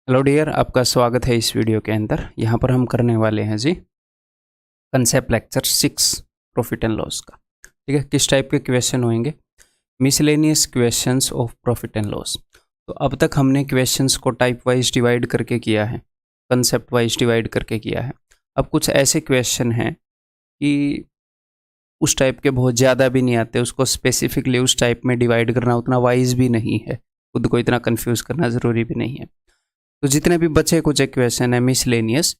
Hello dear, आपका स्वागत है इस वीडियो के अंदर। यहाँ पर हम करने वाले हैं जी concept lecture 6 profit and loss का। ठीक है, किस टाइप के क्वेश्चन होंगे? Miscellaneous questions of profit and loss. तो अब तक हमने क्वेश्चंस को टाइप वाइज डिवाइड करके किया है, कंसेप्ट वाइज डिवाइड करके किया है। अब कुछ ऐसे क्वेश्चन हैं कि उस टाइप के बहुत ज़्यादा भी नहीं आते, उसको स्पेसिफिकली उस टाइप में डिवाइड करना उतना वाइज भी नहीं है, खुद को इतना कन्फ्यूज़ करना ज़रूरी भी नहीं है। तो जितने भी बचे कुछ क्वेश्चन है मिसलेनियस,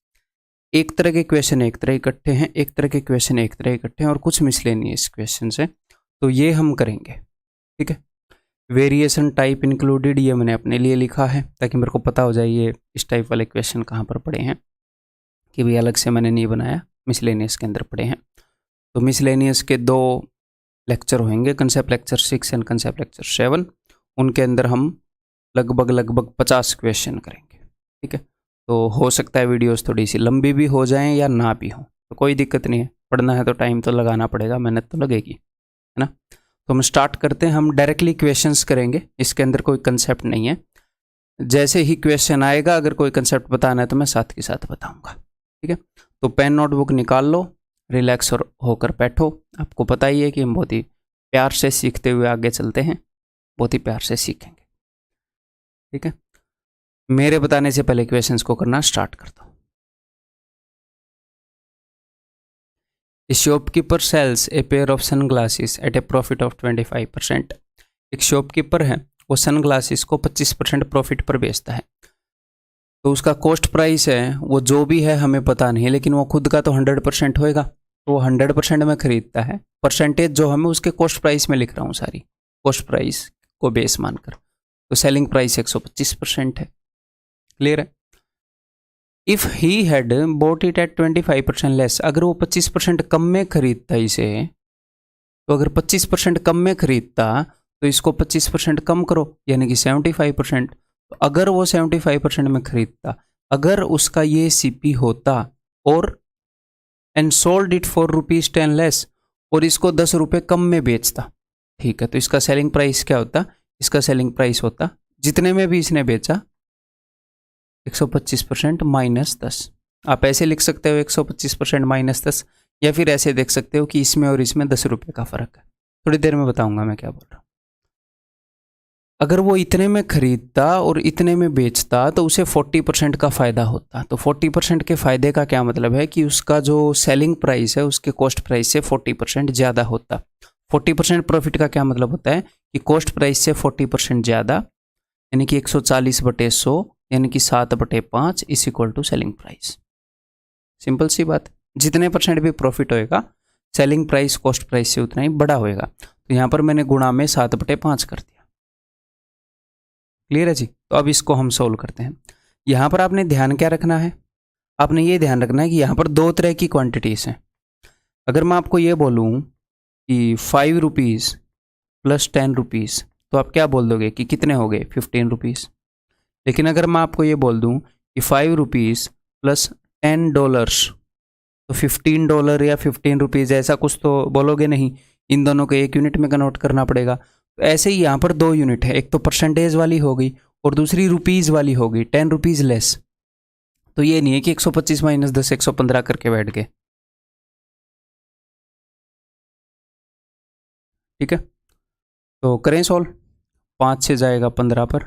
एक तरह के क्वेश्चन एक तरह इकट्ठे हैं, एक तरह के क्वेश्चन एक तरह इकट्ठे हैं, और कुछ मिसलेनियस क्वेश्चन है, तो ये हम करेंगे। ठीक है, वेरिएशन टाइप इंक्लूडेड ये मैंने अपने लिए लिखा है ताकि मेरे को पता हो जाए ये इस टाइप वाले क्वेश्चन कहाँ पर पड़े हैं, कि भाई अलग से मैंने नहीं बनाया, मिसलेनियस के अंदर पड़े हैं। तो मिसलेनियस के 2 लेक्चर होंगे, concept lecture 6 and concept lecture 7। उनके अंदर हम लगभग 50 क्वेश्चन करेंगे। ठीक है, तो हो सकता है वीडियोस थोड़ी सी लंबी भी हो जाएं या ना भी हो, तो कोई दिक्कत नहीं है, पढ़ना है तो टाइम तो लगाना पड़ेगा, मेहनत तो लगेगी, है ना। तो हम स्टार्ट करते हैं। हम डायरेक्टली क्वेश्चंस करेंगे, इसके अंदर कोई कंसेप्ट नहीं है। जैसे ही क्वेश्चन आएगा, अगर कोई कंसेप्ट बताना है तो मैं साथ के साथ बताऊँगा। ठीक है, तो पेन नोटबुक निकाल लो, रिलैक्स होकर बैठो। आपको पता ही है कि हम बहुत ही प्यार से सीखते हुए आगे चलते हैं, बहुत ही प्यार से सीखेंगे। ठीक है, मेरे बताने से पहले क्वेश्चंस को करना स्टार्ट कर दो। A shopkeeper sells a pair of sunglasses at a profit of 25%। एक शॉपकीपर है, वो सनग्लासेस को 25% प्रॉफिट पर बेचता है। तो उसका कॉस्ट प्राइस है वो जो भी है हमें पता नहीं है, लेकिन वो खुद का तो 100% होएगा, तो वो 100% में खरीदता है। परसेंटेज जो हमें उसके कॉस्ट प्राइस में लिख रहा हूँ, सारी कॉस्ट प्राइस को बेस मानकर, तो सेलिंग प्राइस 125% है। क्लियर है? If he had bought it at 25% less, अगर वो 25% कम में खरीदता इसे, तो अगर 25% कम में खरीदता तो इसको 25% कम करो, यानी कि 75%। तो अगर वो 75% में खरीदता, अगर उसका ये सीपी होता और and sold it for ₹10 less, और इसको 10 रुपये कम में बेचता, ठीक है, तो इसका सेलिंग प्राइस क्या होता? इसका सेलिंग प्राइस होता, जितने में भी इसने बेचा, 125% माइनस 10। आप ऐसे लिख सकते हो 125% माइनस 10, या फिर ऐसे देख सकते हो कि इसमें और इसमें 10 रुपये का फ़र्क है। थोड़ी देर में बताऊंगा मैं क्या बोल रहा हूँ। अगर वो इतने में खरीदता और इतने में बेचता तो उसे 40% का फ़ायदा होता। तो 40% के फ़ायदे का क्या मतलब है कि उसका जो सेलिंग प्राइस है उसके कॉस्ट प्राइस से 40% ज़्यादा होता। 40% प्रॉफिट का क्या मतलब होता है कि कॉस्ट प्राइस से 40% ज़्यादा, यानी कि 140/100, यानी कि 7/5 is equal to selling price. Simple सी बात, जितने परसेंट भी प्रॉफिट होएगा, सेलिंग प्राइस कॉस्ट प्राइस से उतना ही बड़ा होएगा। तो यहाँ पर मैंने गुणा में 7/5 कर दिया। क्लियर है जी? तो अब इसको हम सोल्व करते हैं। यहाँ पर आपने ध्यान क्या रखना है? आपने ये ध्यान रखना है कि यहाँ पर 2 तरह की क्वांटिटीज़ हैं। अगर मैं आपको ये बोलूँ कि 5 रुपीज़ प्लस 10 रुपीज़, तो आप क्या बोल दोगे कि कितने हो गए? 15 रुपीज़। लेकिन अगर मैं आपको ये बोल दूँ कि 5 रुपीज़ प्लस $10, तो $15 या 15 रुपीज़, ऐसा कुछ तो बोलोगे नहीं, इन दोनों को एक यूनिट में कन्वर्ट करना पड़ेगा। तो ऐसे ही यहाँ पर 2 यूनिट है, एक तो परसेंटेज वाली हो गई और दूसरी रुपीज़ वाली हो गई, 10 रुपीज़ लेस। तो ये नहीं है कि 125 माइनस 10 115 करके बैठ गए। ठीक है, तो करें सॉल्व। 5 से जाएगा 15 पर,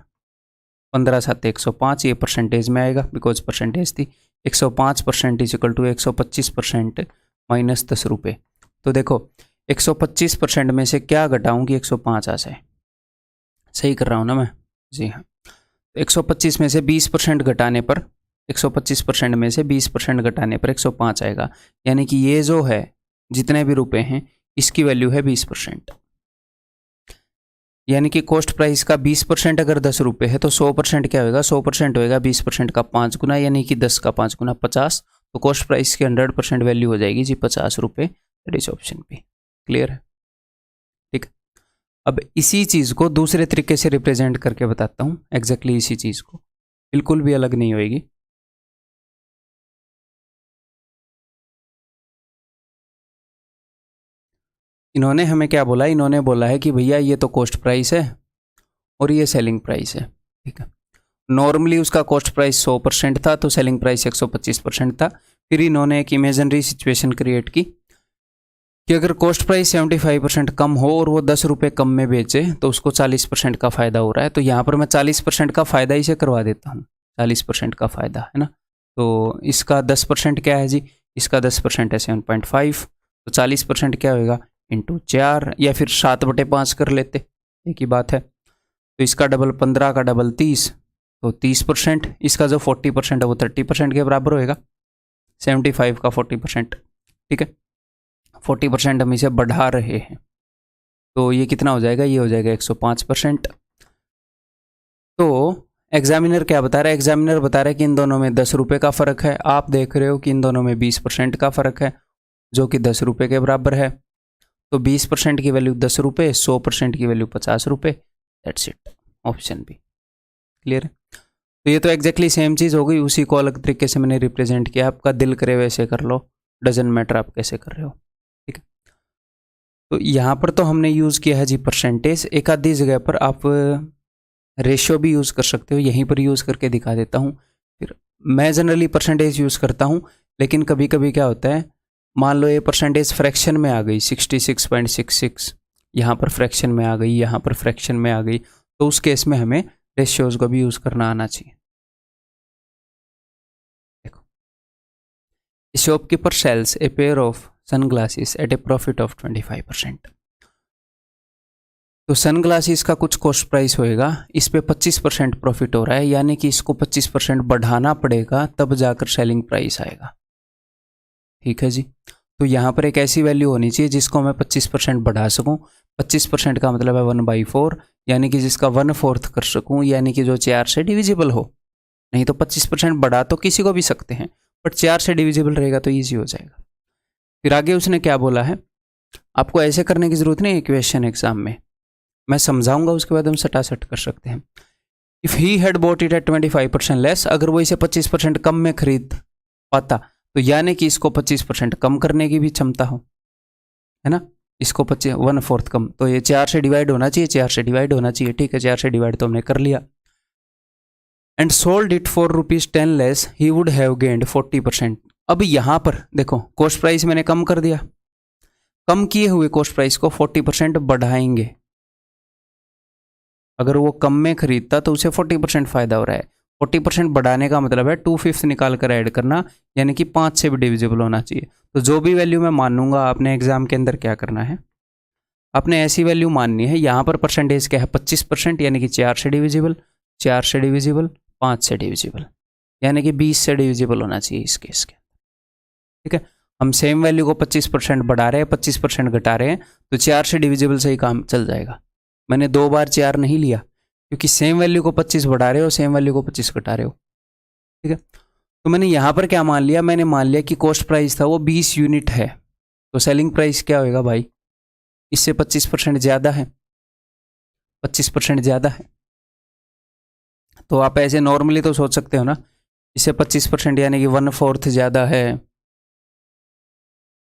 15 7 105, ये परसेंटेज में आएगा बिकॉज परसेंटेज थी। 105% इज इक्वल टू 125% माइनस 10 रुपये। तो देखो 125% में से क्या घटाऊँ कि 105 आ जाए? सही कर रहा हूँ ना मैं? जी हाँ। 125 में से 20% घटाने पर, 125% में से 20% घटाने पर 105 आएगा, यानी कि ये जो है जितने भी रुपए हैं इसकी वैल्यू है 20%। यानी कि कॉस्ट प्राइस का 20% अगर 10 रुपये है तो 100% क्या होगा? 100% होएगा 20% का 5 गुना, यानी कि 10 का 5 गुना 50। तो कॉस्ट प्राइस की 100% वैल्यू हो जाएगी जी 50 रुपये। That is option B. Clear है? ठीक। अब इसी चीज़ को दूसरे तरीके से रिप्रेजेंट करके बताता हूँ, एग्जैक्टली इसी चीज़ को, बिल्कुल भी अलग नहीं होएगी। इन्होंने हमें क्या बोला? इन्होंने बोला है कि भैया ये तो कॉस्ट प्राइस है और ये सेलिंग प्राइस है। ठीक है, नॉर्मली उसका कॉस्ट प्राइस 100% था तो सेलिंग प्राइस 125% था। फिर इन्होंने एक इमेजिनरी सिचुएशन क्रिएट की कि अगर कॉस्ट प्राइस 75% कम हो और वो 10 रुपये कम में बेचे तो उसको 40% का फ़ायदा हो रहा है। तो यहाँ पर मैं 40% का फ़ायदा इसे करवा देता हूँ, 40% का फ़ायदा है ना। तो इसका 10% क्या है जी, इसका 10% है 7.5, तो 40% क्या होगा इंटू 4 या फिर 7/5 कर लेते, एक ही बात है। तो इसका डबल 15 का डबल 30, तो 30%। इसका जो 40% है वो 30% के बराबर होएगा, 75 का 40%, ठीक है। 40% हम इसे बढ़ा रहे हैं तो ये कितना हो जाएगा, ये हो जाएगा 105%। तो एग्जामिनर क्या बता रहा है, एग्जामिनर बता रहा है कि इन दोनों में 10 रुपये का फ़र्क है। आप देख रहे हो कि इन दोनों में 20% का फ़र्क है जो कि 10 रुपये के बराबर है। तो 20% की वैल्यू 10 रुपये, 100% की वैल्यू 50 रुपये, that's it, option B. Clear है। तो ये तो एग्जैक्टली सेम चीज़ हो गई, उसी को अलग तरीके से मैंने रिप्रेजेंट किया। आपका दिल करे वैसे कर लो, डजंट मैटर आप कैसे कर रहे हो, ठीक है। तो यहाँ पर तो हमने यूज़ किया है जी परसेंटेज। एक आधी जगह पर आप रेशियो भी यूज़ कर सकते हो, यहीं पर यूज़ करके दिखा देता हूँ। फिर मैं जनरली परसेंटेज यूज़ करता हूँ, लेकिन कभी कभी क्या होता है, मान लो ये परसेंटेज फ्रैक्शन में आ गई 66.66, यहाँ पर फ्रैक्शन में आ गई, यहाँ पर फ्रैक्शन में आ गई, तो उस केस में हमें रेशियोज को भी यूज़ करना आना चाहिए। देखो, shopkeeper sells a pair of sunglasses at a profit of 25%। तो सनग्लासेस का कुछ कॉस्ट प्राइस होएगा, इस पे 25% प्रॉफिट हो रहा है, यानी कि इसको 25% बढ़ाना पड़ेगा तब जाकर सेलिंग प्राइस आएगा, ठीक है जी। तो यहाँ पर एक ऐसी वैल्यू होनी चाहिए जिसको मैं 25% बढ़ा सकूँ। 25% का मतलब है 1/4, यानी कि जिसका 1/4 कर सकूँ, यानी कि जो 4 से डिविजिबल हो। नहीं तो 25% बढ़ा तो किसी को भी सकते हैं, बट 4 से डिविजिबल रहेगा तो ईजी हो जाएगा। फिर आगे उसने क्या बोला है, आपको ऐसे करने की जरूरत नहीं है क्वेश्चन एग्जाम में, मैं समझाऊंगा उसके बाद हम सटासट कर सकते हैं। If he had bought it at 25% less, अगर वो इसे 25% कम में खरीद पाता तो यानी कि इसको 25% कम करने की भी क्षमता हो, है ना। इसको 1/4 कम, तो ये 4 से डिवाइड होना चाहिए, 4 से डिवाइड होना चाहिए, ठीक है। 4 से डिवाइड तो हमने कर लिया। And sold it for ₹10 less, he would have gained 40%। अब यहाँ पर देखो, कॉस्ट प्राइस मैंने कम कर दिया, कम किए हुए कॉस्ट प्राइस को 40% बढ़ाएंगे। अगर वो कम में खरीदता तो उसे 40% फ़ायदा हो रहा है। 40% बढ़ाने का मतलब है 2/5 निकाल कर ऐड करना, यानी कि 5 से भी डिविजिबल होना चाहिए। तो जो भी वैल्यू मैं मानूंगा, आपने एग्जाम के अंदर क्या करना है, आपने ऐसी वैल्यू माननी है। यहाँ पर परसेंटेज क्या है 25%, यानी कि 4 से डिविजिबल, 4 से डिविजिबल, 5 से डिविजिबल, यानी कि 20 से डिविजिबल होना चाहिए इस केस के, ठीक है। हम सेम वैल्यू को 25% बढ़ा रहे हैं, 25% घटा रहे हैं, तो 4 से डिविजिबल से ही काम चल जाएगा। मैंने 2 बार 4 नहीं लिया, क्योंकि सेम वैल्यू को 25 बढ़ा रहे हो, सेम वैल्यू को 25 घटा रहे हो, ठीक है। तो मैंने यहाँ पर क्या मान लिया, मैंने मान लिया कि कॉस्ट प्राइस था वो 20 यूनिट है, तो सेलिंग प्राइस क्या होएगा भाई, इससे 25% ज़्यादा है, 25% ज़्यादा है। तो आप ऐसे नॉर्मली तो सोच सकते हो ना, इससे 25% यानी कि 1/4 ज़्यादा है,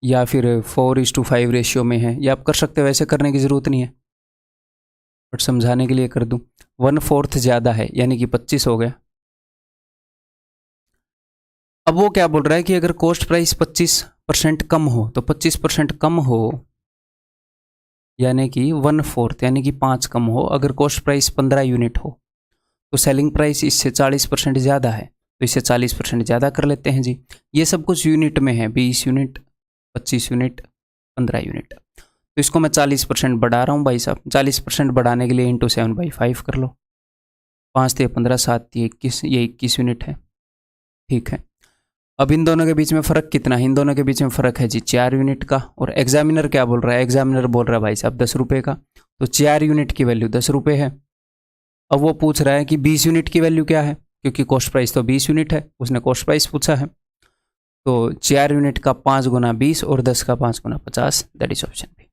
या फिर 4:5 रेशियो में है, या आप कर सकते हो, वैसे करने की ज़रूरत नहीं है, बट समझाने के लिए कर दूं। 1/4 ज़्यादा है यानी कि 25 हो गया। अब वो क्या बोल रहा है कि अगर कॉस्ट प्राइस 25% कम हो, तो 25% कम हो यानी कि 1/4 यानी कि 5 कम हो। अगर कॉस्ट प्राइस 15 यूनिट हो तो सेलिंग प्राइस इससे 40% ज़्यादा है, तो इससे 40% ज़्यादा कर लेते हैं जी। ये सब कुछ यूनिट में है, 20 यूनिट, 25 यूनिट, 15 यूनिट। तो इसको मैं 40% बढ़ा रहा हूँ भाई साहब। 40% बढ़ाने के लिए इंटू 7/5 कर लो, 5 × 15, 7 × 21, ये 21 यूनिट है, ठीक है। अब इन दोनों के बीच में फ़र्क कितना है, इन दोनों के बीच में फ़र्क है जी 4 यूनिट का। और एग्जामिनर क्या बोल रहा है, एग्जामिनर बोल रहा है भाई साहब 10 रुपये का, तो 4 यूनिट की वैल्यू 10 रुपये है। अब वो पूछ रहा है कि 20 यूनिट की वैल्यू क्या है, क्योंकि कॉस्ट प्राइस तो 20 यूनिट है, उसने कॉस्ट प्राइस पूछा है। तो 4 यूनिट का 5 × 20 और 10 का 5 × 50, दैट इज ऑप्शन बी।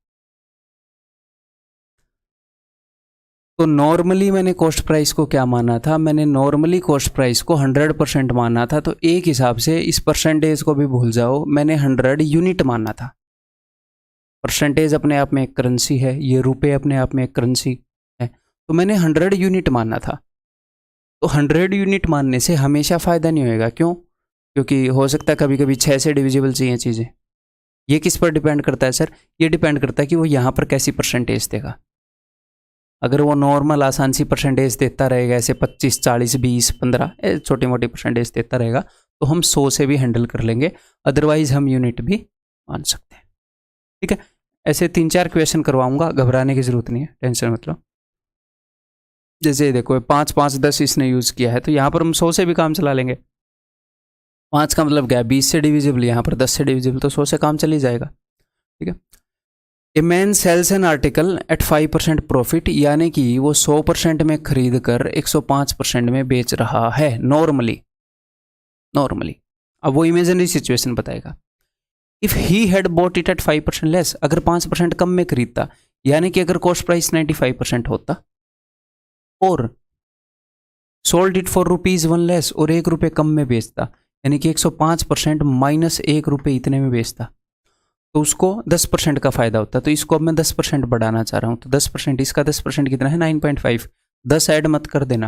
तो नॉर्मली मैंने कॉस्ट प्राइस को क्या माना था, मैंने नॉर्मली कॉस्ट प्राइस को 100% माना था। तो एक हिसाब से इस परसेंटेज को भी भूल जाओ, मैंने 100 यूनिट माना था। परसेंटेज अपने आप में एक करेंसी है, ये रुपए अपने आप में एक करेंसी है, तो मैंने 100 यूनिट माना था। तो 100 यूनिट मानने से हमेशा फ़ायदा नहीं होएगा। क्यों? क्योंकि हो सकता है कभी कभी 6 से डिविजिबल चाहिए चीज़ें। ये किस पर डिपेंड करता है सर? ये डिपेंड करता है कि वो यहाँ पर कैसी परसेंटेज देगा। अगर वो नॉर्मल आसान सी परसेंटेज देता रहेगा, ऐसे 25, 40, 20, 15 छोटी मोटी परसेंटेज देता रहेगा, तो हम 100 से भी हैंडल कर लेंगे, अदरवाइज हम यूनिट भी मान सकते हैं। ठीक है, ऐसे 3-4 क्वेश्चन करवाऊंगा, घबराने की जरूरत नहीं है, टेंशन मत लो। जैसे देखो 5, 5, 10 इसने यूज़ किया है, तो यहाँ पर हम 100 से भी काम चला लेंगे। 5 का मतलब क्या है? 20 से डिविजिबल, यहाँ पर 10 से डिविजिबल, तो 100 से काम चल ही जाएगा। ठीक है, a man sells an article at 5% profit, यानी कि वो 100% में खरीद कर 105% में बेच रहा है नॉर्मली। अब वो इमेजिनरी सिचुएशन बताएगा। If he had bought it at 5% less, अगर 5% कम में खरीदता, यानी कि अगर कॉस्ट प्राइस 95% होता, और सोल्ड इट फॉर ₹1 लेस, और ₹1 कम में बेचता, यानी कि 105% माइनस ₹1 इतने में बेचता, तो उसको 10% का फायदा होता है। तो इसको अब मैं 10% बढ़ाना चाह रहा हूँ, तो 10%, इसका 10% कितना है? 9.5। 10 ऐड मत कर देना,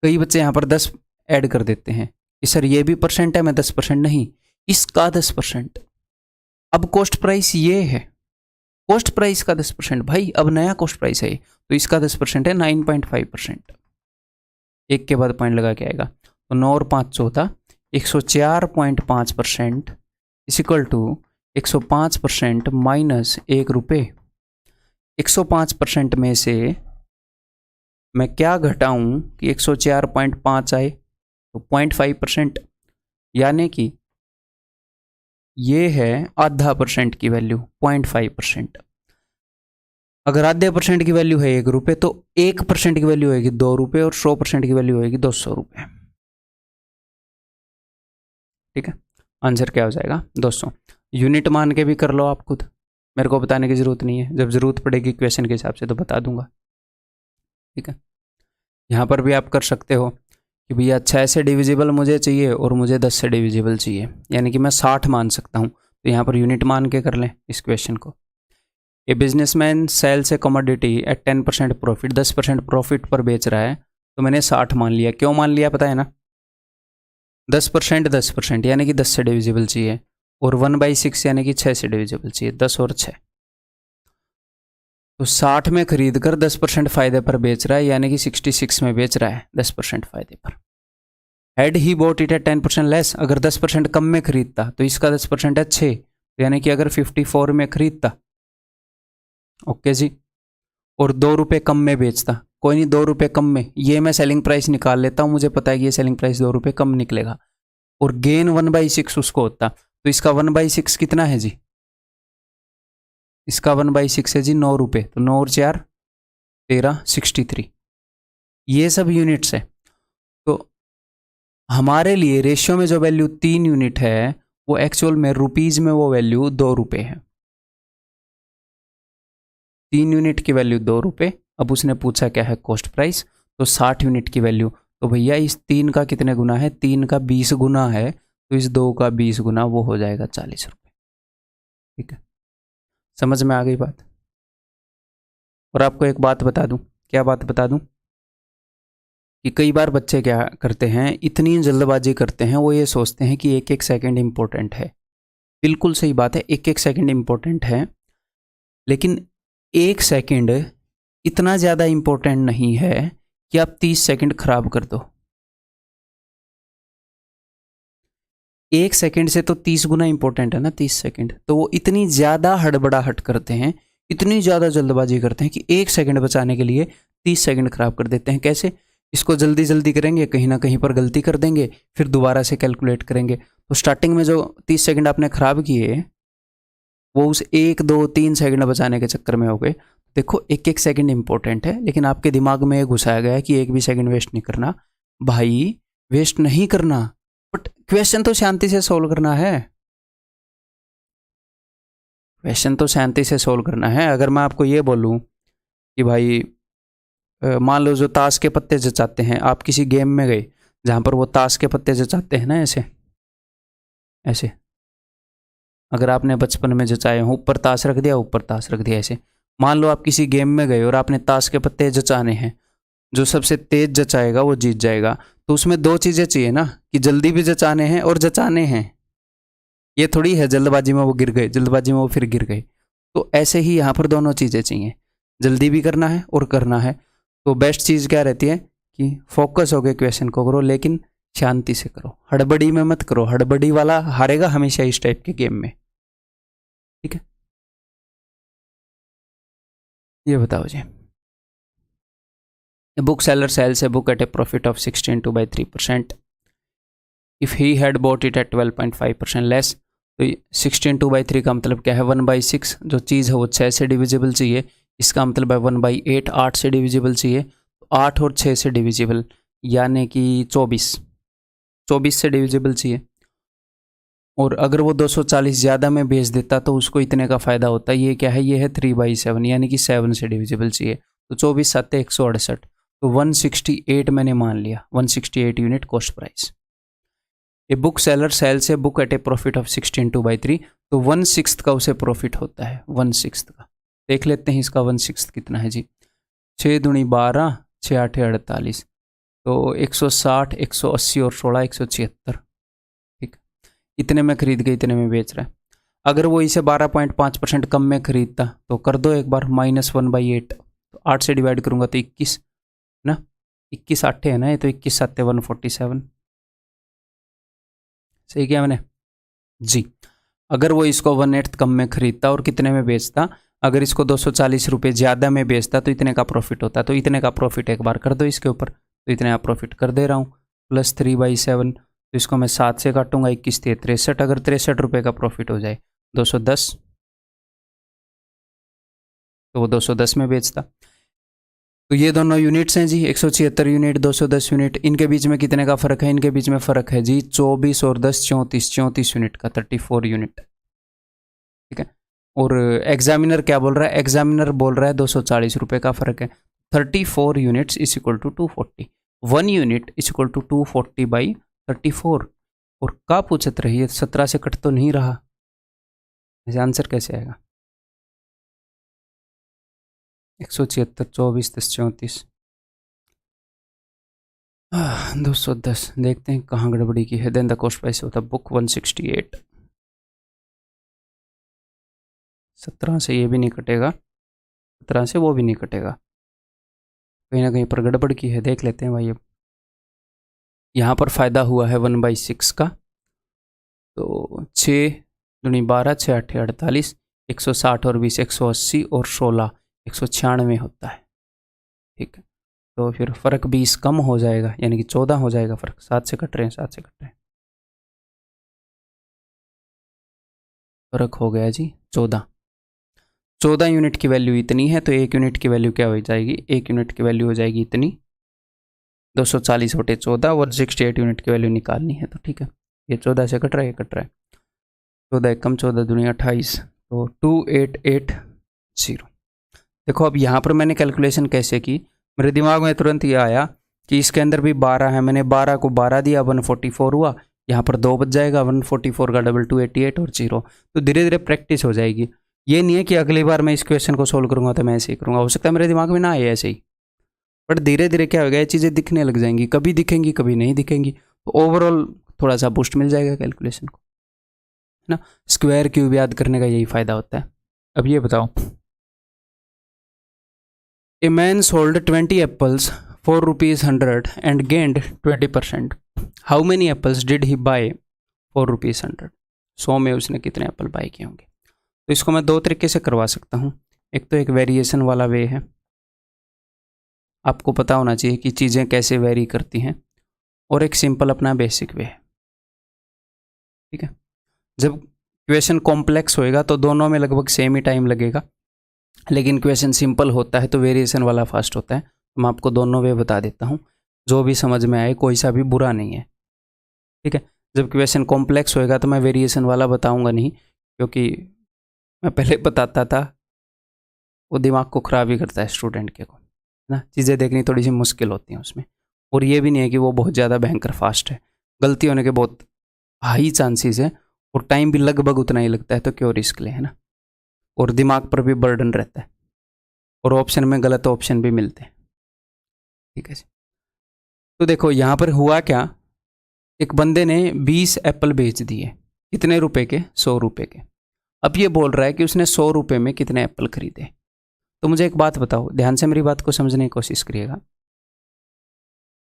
कई बच्चे यहाँ पर 10 ऐड कर देते हैं कि सर ये भी परसेंट है, मैं 10%, नहीं, इसका 10%। अब कॉस्ट प्राइस ये है, कॉस्ट प्राइस का 10% भाई, अब नया कॉस्ट प्राइस है, तो इसका 10% है 9.5%। एक के बाद पॉइंट लगा के आएगा, तो 9 और 5 14, 104.5% इज इक्वल टू 105% माइनस ₹1। 105% में से मैं क्या घटाऊं कि 104.5 आए, तो 0.5%, यानी कि ये है आधा परसेंट की वैल्यू, 0.5%। अगर आधे परसेंट की वैल्यू है ₹1, तो 1% की वैल्यू होगी ₹2, और 100% की वैल्यू होगी ₹200। ठीक है, आंसर क्या हो जाएगा? 200। यूनिट मान के भी कर लो आप खुद, मेरे को बताने की ज़रूरत नहीं है, जब ज़रूरत पड़ेगी क्वेश्चन के हिसाब से तो बता दूंगा। ठीक है, यहाँ पर भी आप कर सकते हो कि भैया 6 से डिविजिबल मुझे चाहिए और मुझे 10 से डिविजिबल चाहिए, यानी कि मैं 60 मान सकता हूँ, तो यहाँ पर यूनिट मान के कर लें इस क्वेश्चन को। A businessman sells a commodity at 10% profit, 10% profit पर बेच रहा है, तो मैंने 60 मान लिया। क्यों मान लिया पता है ना? 10% 10%, यानी कि 10 से डिविजिबल चाहिए, और 1/6 यानी कि 6 से डिविजिबल चाहिए, 10 और 6। तो 60 में खरीद कर 10% फायदे पर बेच रहा है, यानी कि 66 में बेच रहा है 10% फायदे पर। Had he bought it at 10% less, अगर 10% कम में खरीदता, तो इसका 10% है 6, यानी कि अगर 54 में खरीदता, ओके जी, और ₹2 कम में बेचता, कोई नहीं, ₹2 कम में, ये मैं सेलिंग प्राइस निकाल लेता हूँ, मुझे पता है कि ये सेलिंग प्राइस ₹2 कम निकलेगा, और गेन 1/6 उसको होता, तो इसका 1/6 कितना है जी? इसका 1/6 है जी ₹9, तो 9 और 4 13, 63। ये सब यूनिट्स है। तो हमारे लिए रेशियो में जो वैल्यू 3 यूनिट है, वो एक्चुअल में रुपीज में वो वैल्यू ₹2 है। 3 यूनिट की वैल्यू ₹2। अब उसने पूछा क्या है कॉस्ट प्राइस, तो 60 यूनिट की वैल्यू, तो भैया इस 3 का कितने गुना है? 3 का 20 गुना है, तो इस 2 का 20 गुना, वो हो जाएगा ₹40। ठीक है, समझ में आ गई बात? और आपको एक बात बता दूं, क्या बात बता दूं, कि कई बार बच्चे क्या करते हैं, इतनी जल्दबाजी करते हैं, वो ये सोचते हैं कि एक एक सेकंड इंपॉर्टेंट है। बिल्कुल सही बात है, एक एक सेकंड इंपॉर्टेंट है, लेकिन 1 सेकंड इतना ज़्यादा इंपॉर्टेंट नहीं है कि आप 30 सेकंड खराब कर दो। 1 सेकंड से तो 30 गुना इंपॉर्टेंट है ना 30 सेकंड, तो वो इतनी ज़्यादा हड़बड़ाहट करते हैं, इतनी ज़्यादा जल्दबाजी करते हैं कि 1 सेकंड बचाने के लिए 30 सेकंड खराब कर देते हैं। कैसे? इसको जल्दी जल्दी करेंगे, कहीं ना कहीं पर गलती कर देंगे, फिर दोबारा से कैलकुलेट करेंगे, तो स्टार्टिंग में जो 30 सेकंड आपने खराब किए, वो उस 1, 2, 3 सेकंड बचाने के चक्कर में हो गए। देखो, एक एक सेकंड इंपॉर्टेंट है, लेकिन आपके दिमाग में ये घुसाया गया है कि एक भी सेकंड वेस्ट नहीं करना। भाई, वेस्ट नहीं करना, बट क्वेश्चन तो शांति से सोल्व करना है। क्वेश्चन तो शांति से सोल्व करना है। अगर मैं आपको ये बोलूं कि भाई मान लो जो ताश के पत्ते जचाते हैं, आप किसी गेम में गए जहाँ पर वो ताश के पत्ते जचाते हैं ना, ऐसे ऐसे, अगर आपने बचपन में जचाए हो, ऊपर ताश रख दिया, ऊपर ताश रख दिया, ऐसे मान लो आप किसी गेम में गए और आपने ताश के पत्ते जचाने हैं, जो सबसे तेज जचाएगा वो जीत जाएगा। तो उसमें दो चीज़ें चाहिए ना, कि जल्दी भी जचाने हैं और जचाने हैं। ये थोड़ी है जल्दबाजी में वो गिर गए, जल्दबाजी में वो फिर गिर गए। तो ऐसे ही यहाँ पर दोनों चीज़ें चाहिए, जल्दी भी करना है और करना है। तो बेस्ट चीज़ क्या रहती है कि फोकस होकर क्वेश्चन को करो, लेकिन शांति से करो, हड़बड़ी में मत करो। हड़बड़ी वाला हारेगा हमेशा इस टाइप के गेम में। ठीक है, ये बताओ जी। A bookseller sells a book at a profit of 16.2/3%. If he had bought it at 12.5% less, तो 16.2/3 का मतलब क्या है? 1/6। जो चीज़ है वो 6 से डिविजिबल चाहिए, इसका मतलब है 1/8 8 से डिविजिबल चाहिए। 8 और 6 से डिविजिबल यानी कि 24 से डिविजिबल चाहिए। और अगर वो 240 ज़्यादा में बेच देता तो उसको इतने का फ़ायदा होता। ये क्या है? ये है 3/7 यानी कि 7 से डिविजिबल चाहिए। तो 24 7 168, तो 168 मैंने मान लिया, 168 unit cost price. A book seller sells a book at a profit of 16.2/3, तो 1/6 का उसे प्रॉफिट होता है, 1/6 का। देख लेते हैं इसका 1/6 कितना है जी। 6 दूनी 12, 6 8 48, तो 160 180 और 16 176। ठीक, इतने में खरीद के इतने में बेच रहा है। अगर वो इसे 12.5% कम में खरीदता तो कर दो एक बार, -1/8, तो 8 से डिवाइड करूंगा तो 21 ना, 21 8 है ना, ये तो 21 7 147। सही किया मैंने जी। अगर वो इसको 1/8 कम में खरीदता और कितने में बेचता, अगर इसको 240 रुपये ज़्यादा में बेचता तो इतने का प्रॉफिट होता। तो इतने का प्रॉफिट एक बार कर दो इसके ऊपर, तो इतने का प्रॉफिट कर दे रहा हूँ, प्लस 3/7। तो इसको मैं 7 से काटूंगा, 21 63। अगर 63 रुपये का प्रॉफिट हो जाए 210, तो वो 210 में बेचता। तो ये दोनों यूनिट्स हैं जी, 176 यूनिट 210 यूनिट। इनके बीच में कितने का फ़र्क है? इनके बीच में फ़र्क है जी 24 और 10 34 यूनिट का, 34 यूनिट। ठीक है, और एग्जामिनर क्या बोल रहा है? एग्जामिनर बोल रहा है 240 रुपये का फ़र्क है। 34 units is equal to 240, 1 unit is equal to 240/34। और का पूछत रही है, 17 से कट तो नहीं रहा, ऐसे आंसर कैसे आएगा? 176 24 10 34 210। देखते हैं कहाँ गड़बड़ी की है। देन द कॉस्ट प्राइस होता बुक 168। 17 से ये भी नहीं कटेगा, 17 से वो भी नहीं कटेगा, कहीं ना कहीं पर गड़बड़ की है। देख लेते हैं भाई। अब यहाँ पर फ़ायदा हुआ है 1/6 का, तो 6 दूनी 12 6 8 48, 160 और 20 180 और 16 196 होता है। ठीक है, तो फिर फ़र्क 20 कम हो जाएगा, यानी कि 14 हो जाएगा फ़र्क। 7 से कट रहे हैं, 7 से कट रहे हैं, फ़र्क हो गया जी 14 यूनिट की वैल्यू इतनी है, तो 1 यूनिट की वैल्यू क्या हो जाएगी? 1 यूनिट की वैल्यू हो जाएगी इतनी, 240 बटे 14, 168 यूनिट की वैल्यू निकालनी है। तो ठीक है, ये 14 से कट रहा है, कट रहा है। 14 कम 14 दूनी 28, तो 2880। देखो अब यहाँ पर मैंने कैलकुलेशन कैसे की, मेरे दिमाग में तुरंत ये आया कि इसके अंदर भी 12 है, मैंने 12 को 12 दिया, 144 हुआ। यहाँ पर 2 बच जाएगा, 144 का डबल 288 और 0। तो धीरे धीरे प्रैक्टिस हो जाएगी। ये नहीं है कि अगली बार मैं इस क्वेश्चन को सोल्व करूँगा तो मैं ऐसे ही करूँगा, हो सकता है मेरे दिमाग में ना आए ऐसे ही, बट धीरे धीरे क्या होगा, ये चीज़ें दिखने लग जाएंगी, कभी दिखेंगी कभी नहीं दिखेंगी। तो ओवरऑल थोड़ा सा बूस्ट मिल जाएगा कैलकुलेशन को, है ना। स्क्वायर क्यूब याद करने का यही फ़ायदा होता है। अब ये बताओ, a man sold 20 apples for ₹100 and gained 20%. How many apples did he buy for ₹100? 100 में उसने कितने एप्पल बाय किए होंगे? तो इसको मैं दो तरीके से करवा सकता हूँ। एक तो एक वेरिएशन वाला वे है, आपको पता होना चाहिए कि चीज़ें कैसे वेरी करती हैं, और एक सिंपल अपना बेसिक वे है। ठीक है, जब क्वेश्चन कॉम्प्लेक्स होएगा तो दोनों में लगभग सेम ही टाइम लगेगा, लेकिन क्वेश्चन सिंपल होता है तो वेरिएशन वाला फास्ट होता है। मैं आपको दोनों वे बता देता हूँ, जो भी समझ में आए, कोई सा भी बुरा नहीं है। ठीक है, जब क्वेश्चन कॉम्प्लेक्स होएगा तो मैं वेरिएशन वाला बताऊंगा नहीं, क्योंकि मैं पहले बताता था, वो दिमाग को ख़राब ही करता है स्टूडेंट के को, ना। चीज़ें देखनी थोड़ी सी मुश्किल होती हैं उसमें, और ये भी नहीं है कि वो बहुत ज़्यादा भयंकर फास्ट है, गलती होने के बहुत हाई चांसेस है, और टाइम भी लगभग उतना ही लगता है, तो क्यों रिस्क ले, है ना। और दिमाग पर भी बर्डन रहता है, और ऑप्शन में गलत ऑप्शन भी मिलते हैं। ठीक है जी। तो देखो यहाँ पर हुआ क्या, एक बंदे ने 20 एप्पल बेच दिए, कितने रुपए के? 100 रुपए के। अब ये बोल रहा है कि उसने 100 रुपए में कितने एप्पल खरीदे। तो मुझे एक बात बताओ, ध्यान से मेरी बात को समझने की कोशिश करिएगा।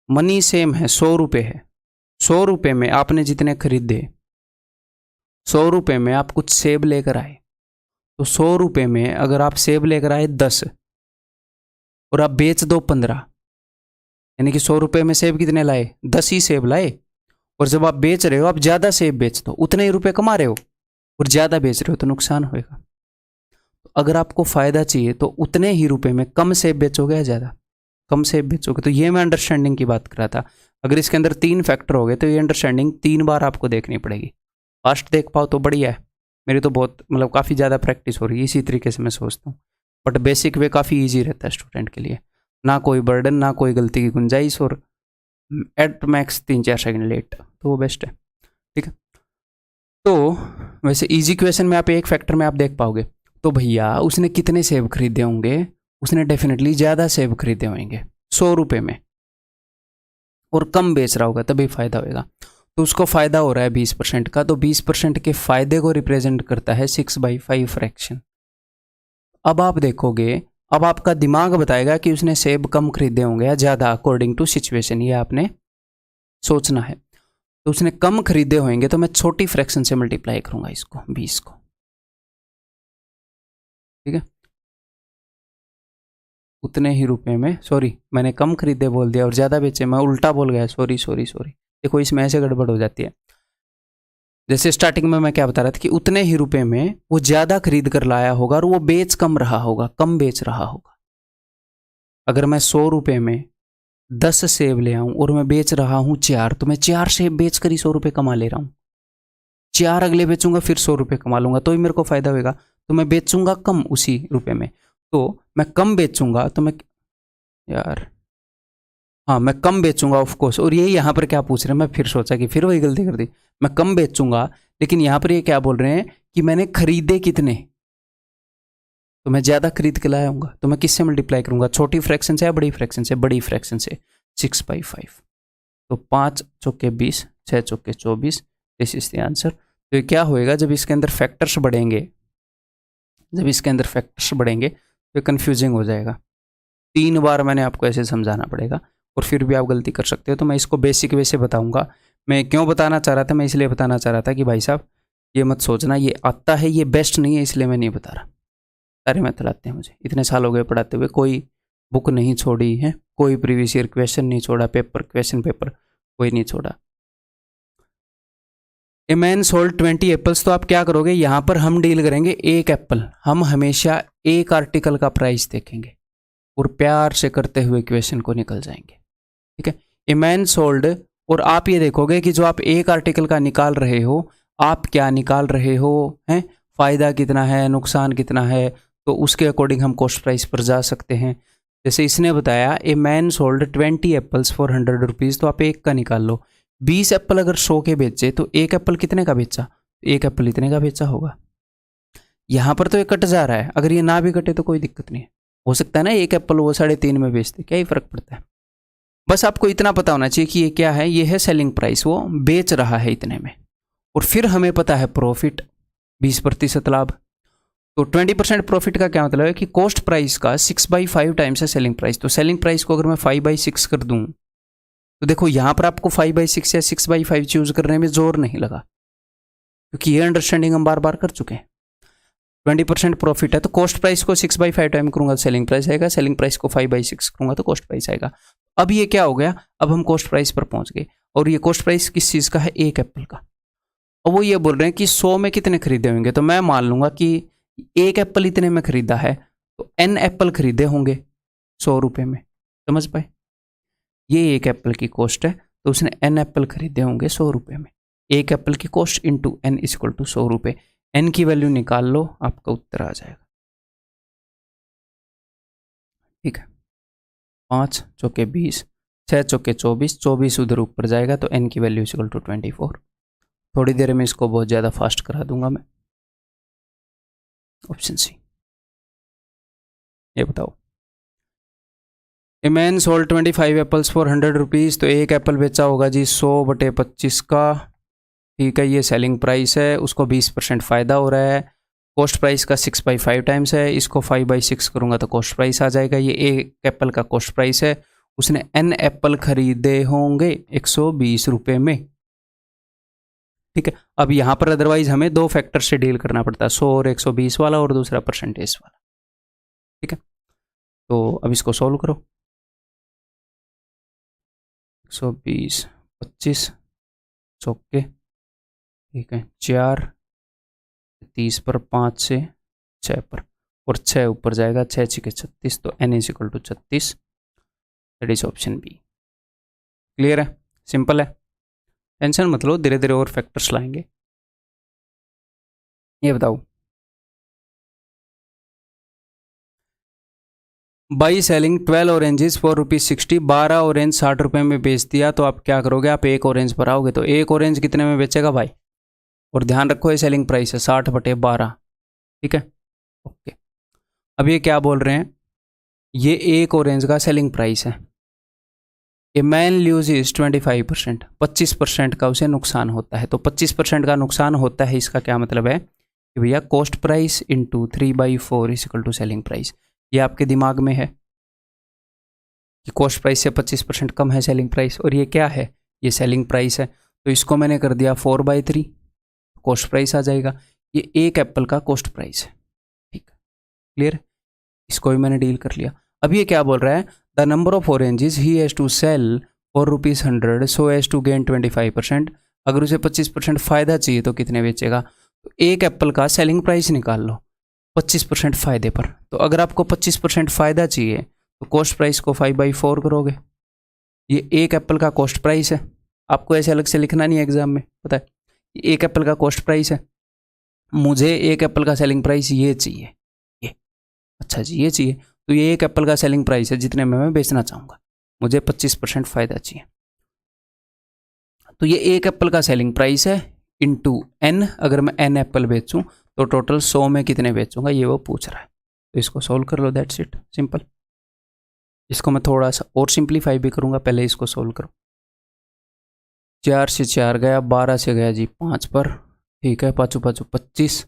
मनी सेम है, 100 रुपए है। 100 रुपए में आपने जितने खरीदे, 100 रुपए में आप कुछ सेब लेकर आए, तो 100 रुपए में अगर आप सेब लेकर आए 10 और आप बेच दो 15, यानी कि 100 रुपए में सेब कितने लाए? 10 ही सेब लाए। और जब आप बेच रहे हो, आप ज्यादा सेब बेच दो, उतने ही रुपए कमा रहे हो, और ज्यादा बेच रहे हो तो नुकसान होएगा। तो अगर आपको फायदा चाहिए तो उतने ही रुपए में कम सेब बेचोगे या ज्यादा? कम सेब बेचोगे। तो ये मैं अंडरस्टैंडिंग की बात कर रहा था। अगर इसके अंदर 3 फैक्टर हो गए तो ये अंडरस्टैंडिंग 3 बार आपको देखनी पड़ेगी। फास्ट देख पाओ तो बढ़िया है। मेरी तो बहुत मतलब काफ़ी ज़्यादा प्रैक्टिस हो रही है, इसी तरीके से मैं सोचता हूँ। बट बेसिक वे काफ़ी ईजी रहता है स्टूडेंट के लिए, ना कोई बर्डन, ना कोई गलती की गुंजाइश, और एट मैक्स 3-4 सेकंड लेट, तो वो बेस्ट है। ठीक है। तो वैसे इजी क्वेश्चन में आप एक फैक्टर में आप देख पाओगे। तो भैया उसने कितने सेब खरीदे होंगे? उसने डेफिनेटली ज़्यादा सेब खरीदे होंगे 100 रुपये में, और कम बेच रहा होगा तभी फायदा होगा। तो उसको फायदा हो रहा है 20% का, तो 20% के फायदे को रिप्रेजेंट करता है 6/5 फ्रैक्शन। अब आप देखोगे, अब आपका दिमाग बताएगा कि उसने सेब कम खरीदे होंगे या ज़्यादा, अकॉर्डिंग टू सिचुएशन। ये आपने सोचना है। तो उसने कम खरीदे होंगे तो मैं छोटी फ्रैक्शन से मल्टीप्लाई करूंगा इसको, 20 को। ठीक है। उतने ही रुपए में, सॉरी मैंने कम खरीदे बोल दिया और ज़्यादा बेचे, मैं उल्टा बोल गया, सॉरी सॉरी सॉरी। देखो इसमें ऐसे गड़बड़ हो जाती है। जैसे स्टार्टिंग में मैं क्या बता रहा था कि उतने ही रुपए में वो ज़्यादा खरीद कर लाया होगा और वो बेच कम रहा होगा, कम बेच रहा होगा। अगर मैं 100 रुपये में 10 सेब ले आऊं और मैं बेच रहा हूं 4, तो मैं 4 सेब बेच कर ही 100 रुपये कमा ले रहा हूं। 4 अगले बेचूंगा, फिर 100 रुपये कमा लूंगा, तो ही मेरे को फायदा होगा। तो मैं बेचूंगा कम उसी रुपये में, तो मैं कम बेचूंगा तो मैं, यार हाँ मैं कम बेचूंगा ऑफ कोर्स। और यही यहाँ पर क्या पूछ रहे हैं, मैं फिर सोचा कि फिर वही गलती कर दी। मैं कम बेचूंगा, लेकिन यहाँ पर ये क्या बोल रहे हैं कि मैंने खरीदे कितने, तो मैं ज़्यादा खरीद के लाया हूँ। तो मैं किससे मल्टीप्लाई करूंगा? छोटी फ्रैक्शन से या बड़ी फ्रैक्शन से? बड़ी फ्रैक्शन से। 6/5। तो 5 चौके 20, 6 चौके 24, दिस इज द आंसर। तो ये क्या होएगा, जब इसके अंदर फैक्टर्स बढ़ेंगे, जब इसके अंदर फैक्टर्स बढ़ेंगे तो कंफ्यूजिंग हो जाएगा। 3 बार मैंने आपको ऐसे समझाना पड़ेगा और फिर भी आप गलती कर सकते हो। तो मैं इसको बेसिक वे से बताऊंगा। मैं क्यों बताना चाह रहा था, मैं इसलिए बताना चाह रहा था कि भाई साहब ये मत सोचना ये आता है, ये बेस्ट नहीं है, इसलिए मैं नहीं बता रहा। सारे मेथड आते हैं मुझे, इतने साल हो गए पढ़ाते हुए, कोई बुक नहीं छोड़ी है, कोई प्रीवियस ईयर क्वेश्चन नहीं छोड़ा, पेपर क्वेश्चन पेपर कोई नहीं छोड़ा। ए मैन सोल्ड 20 एप्पल्स, तो आप क्या करोगे, यहाँ पर हम डील करेंगे एक एप्पल। हम हमेशा एक आर्टिकल का प्राइस देखेंगे और प्यार से करते हुए क्वेश्चन को निकल जाएंगे। ठीक है। ए मैन सोल्ड, और आप ये देखोगे कि जो आप एक आर्टिकल का निकाल रहे हो, आप क्या निकाल रहे हो, हैं फायदा कितना है, नुकसान कितना है, तो उसके अकॉर्डिंग हम कॉस्ट प्राइस पर जा सकते हैं। जैसे इसने बताया ए man sold 20 apples for 100 rupees, तो आप एक का निकाल लो। 20 एप्पल अगर 100 के बेचे तो एक एप्पल कितने का बेचा? एक एप्पल इतने का बेचा होगा। यहाँ पर तो ये कट जा रहा है, अगर ये ना भी कटे तो कोई दिक्कत नहीं है। हो सकता है ना एक एप्पल वो 3.5 में बेचते, क्या ही फर्क पड़ता है। बस आपको इतना पता होना चाहिए कि ये क्या है, ये है सेलिंग प्राइस, वो बेच रहा है इतने में। और फिर हमें पता है प्रॉफिट 20% लाभ। तो 20% प्रॉफिट का क्या मतलब है कि कॉस्ट प्राइस का 6/5 टाइम्स है सेलिंग प्राइस। तो सेलिंग प्राइस को अगर मैं 5/6 कर दूं, तो देखो यहां पर आपको 5/6 या 6/5 चूज करने में जोर नहीं लगा, क्योंकि ये अंडरस्टैंडिंग हम बार बार कर चुके हैं। 20% प्रॉफिट है तो कॉस्ट प्राइस को 6/5 टाइम करूंगा तो सेलिंग प्राइस आएगा, सेलिंग प्राइस को 5/6 करूंगा तो कॉस्ट प्राइस आएगा। अब ये क्या हो गया, अब हम कॉस्ट प्राइस पर पहुंच गए। और ये कॉस्ट प्राइस किस चीज़ का है? एक एप्पल का। और वो ये बोल रहे हैं कि 100 में कितने खरीदे होंगे, तो मैं मान लूंगा कि एक एप्पल इतने में खरीदा है तो n एप्पल खरीदे होंगे 100 रुपये में। समझ पाए? ये एक एप्पल की कॉस्ट है, तो उसने n एप्पल खरीदे होंगे 100 रुपये में। एक एप्पल की cost into n equal to 100 रुपये। n की वैल्यू निकाल लो, आपका उत्तर आ जाएगा। ठीक है। 5 चौके 20, 6 चौके 24, 24 उधर ऊपर जाएगा तो n की वैल्यू इक्वल टू 24। थोड़ी देर में इसको बहुत ज़्यादा फास्ट करा दूंगा मैं। Option C. ये बताओ a man sold 25 apples for 100 rupees, तो एक एप्पल बेचा होगा जी 100/25 का, ठीक है, ये सेलिंग प्राइस है, उसको 20% फ़ायदा हो रहा है, कॉस्ट प्राइस का 6/5 टाइम्स है, इसको 5/6 करूँगा तो कॉस्ट प्राइस आ जाएगा, ये एक एप्पल का कॉस्ट प्राइस है, उसने n एप्पल खरीदे होंगे 120 रुपये में, ठीक है। अब यहाँ पर अदरवाइज हमें दो फैक्टर से डील करना पड़ता है, 100 और 120 वाला, और दूसरा परसेंटेज वाला, ठीक है। तो अब इसको सोल्व करो, 120 25 चौके, ठीक है, 4 30 पर 5 से 6 पर, और 6 ऊपर जाएगा, 6 6 36, तो n is equal to 36, that is option B. Clear है, सिंपल है, टेंशन मत लो, धीरे धीरे और फैक्टर्स लाएंगे। ये बताओ, by selling 12 oranges for ₹60, 12 orange 60 रुपये में बेच दिया, तो आप क्या करोगे, आप एक ऑरेंज पर आओगे, तो एक ऑरेंज कितने में बेचेगा भाई, और ध्यान रखो ये सेलिंग प्राइस है 60/12, ठीक है, ओके। अब ये क्या बोल रहे हैं, ये एक ऑरेंज का सेलिंग प्राइस है, ए मैन ल्यूज इज 25%, 25% का उसे नुकसान होता है, तो 25% का नुकसान होता है, इसका क्या मतलब है कि भैया cost price into 3/4 is equal to selling price, ये आपके दिमाग में है कि कॉस्ट प्राइस से 25% कम है सेलिंग प्राइस, और ये क्या है, ये सेलिंग प्राइस है, तो इसको मैंने कर दिया 4/3, कॉस्ट प्राइस आ जाएगा, ये एक एप्पल का कॉस्ट प्राइस है, ठीक, क्लियर, इसको भी मैंने डील कर लिया। अब ये क्या बोल रहा है, the number of oranges he has to sell for ₹100 so as to gain 25%, अगर उसे 25% फ़ायदा चाहिए तो कितने बेचेगा, तो एक एप्पल का सेलिंग प्राइस निकाल लो 25% फ़ायदे पर, तो अगर आपको 25% फ़ायदा चाहिए तो कॉस्ट प्राइस को 5/4 करोगे, ये एक एप्पल का कॉस्ट प्राइस है, आपको ऐसे अलग से लिखना नहीं है एग्जाम में, पता है, एक एप्पल का कॉस्ट प्राइस है, मुझे एक एप्पल का सेलिंग प्राइस ये चाहिए, ये, अच्छा जी ये चाहिए, तो ये एक एप्पल का सेलिंग प्राइस है जितने में मैं बेचना चाहूँगा, मुझे 25% फ़ायदा चाहिए, तो ये एक एप्पल का सेलिंग प्राइस है इंटू n, अगर मैं n एप्पल बेचूँ तो टोटल 100 में कितने बेचूंगा, ये वो पूछ रहा है, तो इसको सोल्व कर लो, दैट्स इट, सिंपल। इसको मैं थोड़ा सा और सिंप्लीफाई भी करूँगा, पहले इसको सोल्व करो, 4 से 4 गया, 12 से गया जी 5 पर, ठीक है, 5 5 25,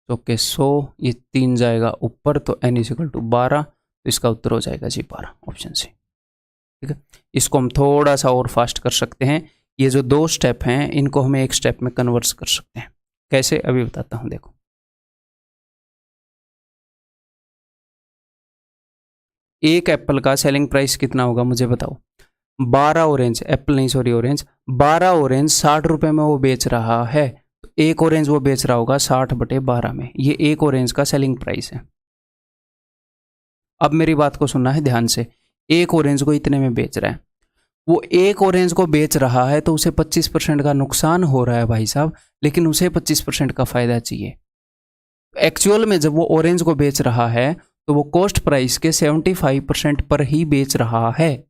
चौके 100, ये 3 जाएगा ऊपर, तो n इज इक्वल टू 12, तो इसका उत्तर हो जाएगा जी 12, ऑप्शन सी, ठीक है। इसको हम थोड़ा सा और फास्ट कर सकते हैं, ये जो दो स्टेप हैं इनको हमें एक स्टेप में कन्वर्ट कर सकते हैं, कैसे अभी बताता हूँ, देखो, एक एप्पल का सेलिंग प्राइस कितना होगा मुझे बताओ, 12 ऑरेंज, एप्पल नहीं सॉरी ऑरेंज, 12 ऑरेंज 60 रुपये में वो बेच रहा है, तो एक ऑरेंज वो बेच रहा होगा 60/12 में, ये एक ऑरेंज का सेलिंग प्राइस है। अब मेरी बात को सुनना है ध्यान से, एक ऑरेंज को इतने में बेच रहा है, वो एक ऑरेंज को बेच रहा है तो उसे 25% का नुकसान हो रहा है भाई साहब, लेकिन उसे 25% का फायदा चाहिए, एक्चुअल में जब वो ऑरेंज को बेच रहा है तो वो कॉस्ट प्राइस के 75% पर ही बेच रहा है,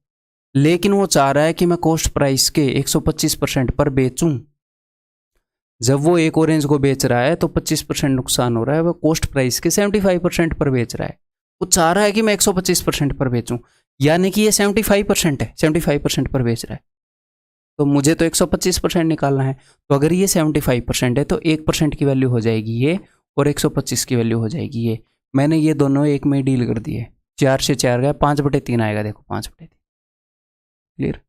लेकिन वो चाह रहा है कि मैं कॉस्ट प्राइस के 125% पर बेचूं, जब वो एक ऑरेंज को बेच रहा है तो 25% नुकसान हो रहा है, वो कॉस्ट प्राइस के 75% पर बेच रहा है, वो चाह रहा है कि मैं 125% पर बेचूं, यानी कि ये 75% है, 75% पर बेच रहा है, तो मुझे तो 125% निकालना है, तो अगर ये 75% है तो 1% की वैल्यू हो जाएगी ये, और 125 की वैल्यू हो जाएगी ये, मैंने ये दोनों एक में डील कर दिए, 4 से 4 गया, 5/3 आएगा, देखो 5/3, क्लियर,